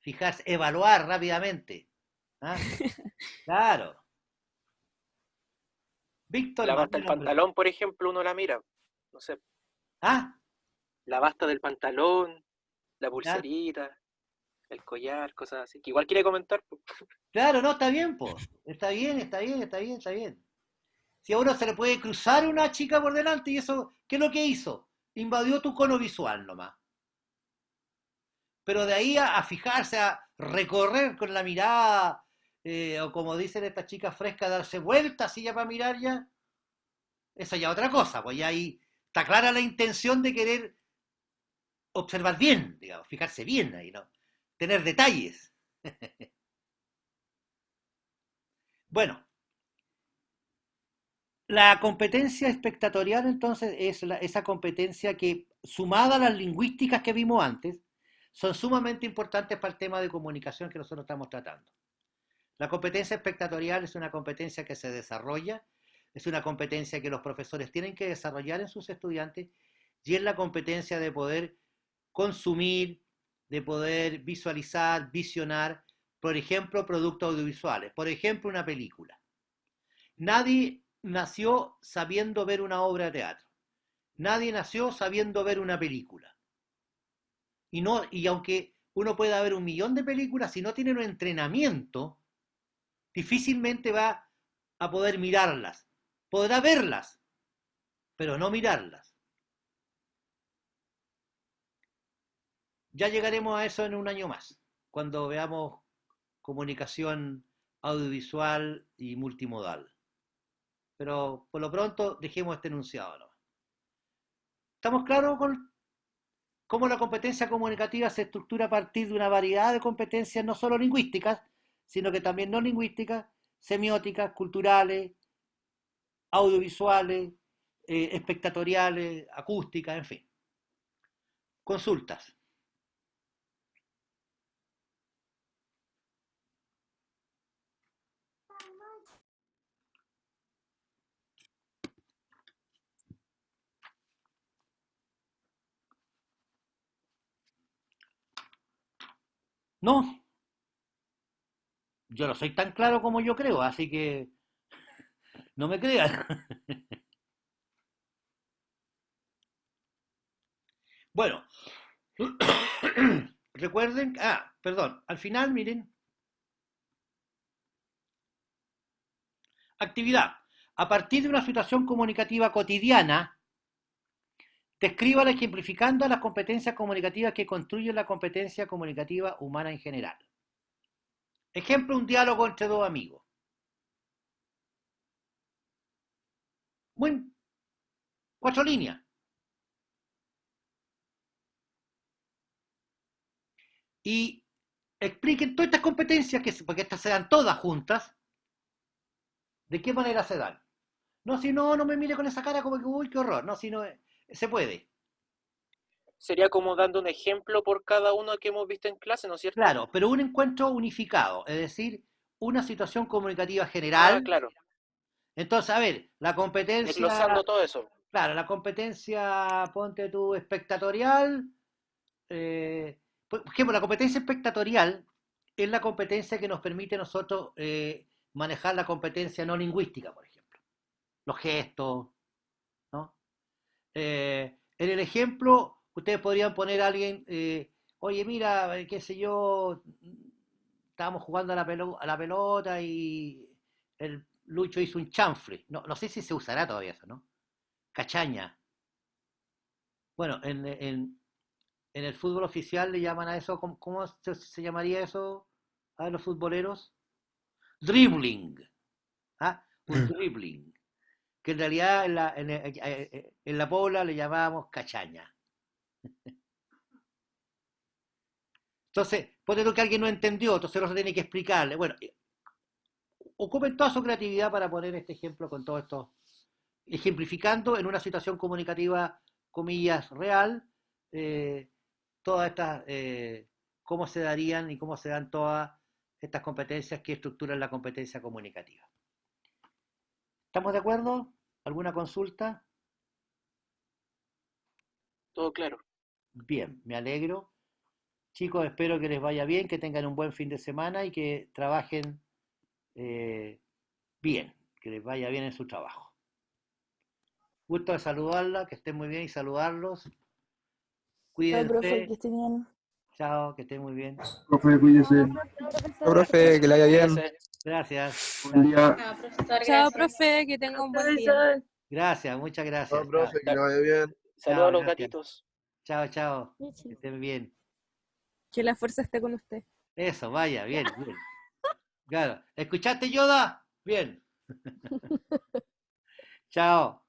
Fijarse, evaluar rápidamente. ¿Ah? Claro. Víctor La basta del Manuel Andrés. pantalón, por ejemplo, uno la mira. No sé, ¿Ah? la basta del pantalón, la ¿Ya? pulserita, el collar, cosas así. Que igual quiere comentar, pues. Claro, no, está bien, po. Está bien, está bien, está bien, está bien. Si a uno se le puede cruzar una chica por delante y eso, ¿qué es lo que hizo? Invadió tu cono visual nomás. Pero de ahí a fijarse, a recorrer con la mirada, o como dicen estas chicas frescas, darse vueltas y ya para mirar ya, eso ya es otra cosa, pues ya ahí está clara la intención de querer observar bien, digamos, fijarse bien ahí, ¿no? Tener detalles. Bueno, la competencia espectatorial entonces es esa competencia que, sumada a las lingüísticas que vimos antes, son sumamente importantes para el tema de comunicación que nosotros estamos tratando. La competencia espectatorial es una competencia que se desarrolla, es una competencia que los profesores tienen que desarrollar en sus estudiantes y es la competencia de poder consumir, de poder visualizar, visionar, por ejemplo, productos audiovisuales, por ejemplo, una película. Nadie nació sabiendo ver una obra de teatro. Nadie nació sabiendo ver una película. Y aunque uno pueda ver 1.000.000 de películas, si no tiene un entrenamiento, difícilmente va a poder mirarlas. Podrá verlas, pero no mirarlas. Ya llegaremos a eso en un año más, cuando veamos comunicación audiovisual y multimodal. Pero por lo pronto dejemos este enunciado, ¿no? ¿Estamos claros con cómo la competencia comunicativa se estructura a partir de una variedad de competencias no solo lingüísticas, sino que también no lingüísticas, semióticas, culturales, audiovisuales, espectatoriales, acústicas, en fin? Consultas. No, yo no soy tan claro como yo creo, así que no me crean. Bueno, Recuerden, perdón, al final miren, actividad. A partir de una situación comunicativa cotidiana, descríbala ejemplificando las competencias comunicativas que construyen la competencia comunicativa humana en general. Ejemplo, un diálogo entre dos amigos. Bueno, 4 líneas. Y expliquen todas estas competencias, porque estas se dan todas juntas, ¿de qué manera se dan? No, si no, no me mire con esa cara como que, uy, qué horror. No, si no, se puede. Sería como dando un ejemplo por cada uno que hemos visto en clase, ¿no es cierto? Claro, pero un encuentro unificado, es decir, una situación comunicativa general. Claro. Entonces, a ver, la competencia... Desglosando todo eso. Claro, la competencia, ponte tú, espectatorial. Por ejemplo, la competencia espectatorial es la competencia que nos permite a nosotros manejar la competencia no lingüística, por ejemplo. Los gestos, ¿no? En el ejemplo, ustedes podrían poner a alguien, oye, mira, qué sé yo, estábamos jugando a la pelota y el Lucho hizo un chanfle. No sé si se usará todavía eso, ¿no? Cachaña. Bueno, en el fútbol oficial le llaman a eso, ¿cómo se llamaría eso a los futboleros? Dribbling. Un dribbling. Que en realidad en la Pobla le llamábamos cachaña. Entonces, puede ser que alguien no entendió, entonces no se tiene que explicarle. Bueno, ocupen toda su creatividad para poner este ejemplo con todo esto, ejemplificando en una situación comunicativa, comillas, real, todas estas, cómo se darían y cómo se dan todas estas competencias que estructuran la competencia comunicativa. ¿Estamos de acuerdo? ¿Alguna consulta? Todo claro. Bien, me alegro. Chicos, espero que les vaya bien, que tengan un buen fin de semana y que trabajen bien, que les vaya bien en su trabajo. Gusto de saludarla, que estén muy bien y saludarlos. Chao, Cuídense. profe, que esté bien. Chao, que estén muy bien. Profe, cuídese. Chao, profe, que le vaya bien. Cuídense. Gracias. Buen día. Chao, profesor, Chao, gracias. profe, que tenga un buen día. Profesor. Gracias, muchas gracias. Chao, profe, que le vaya bien. Saludos a los gracias. gatitos. Chao, chao. Que estén bien. Que la fuerza esté con usted. Eso, vaya, bien, bien. Claro. ¿Escuchaste, Yoda? Bien. Chao.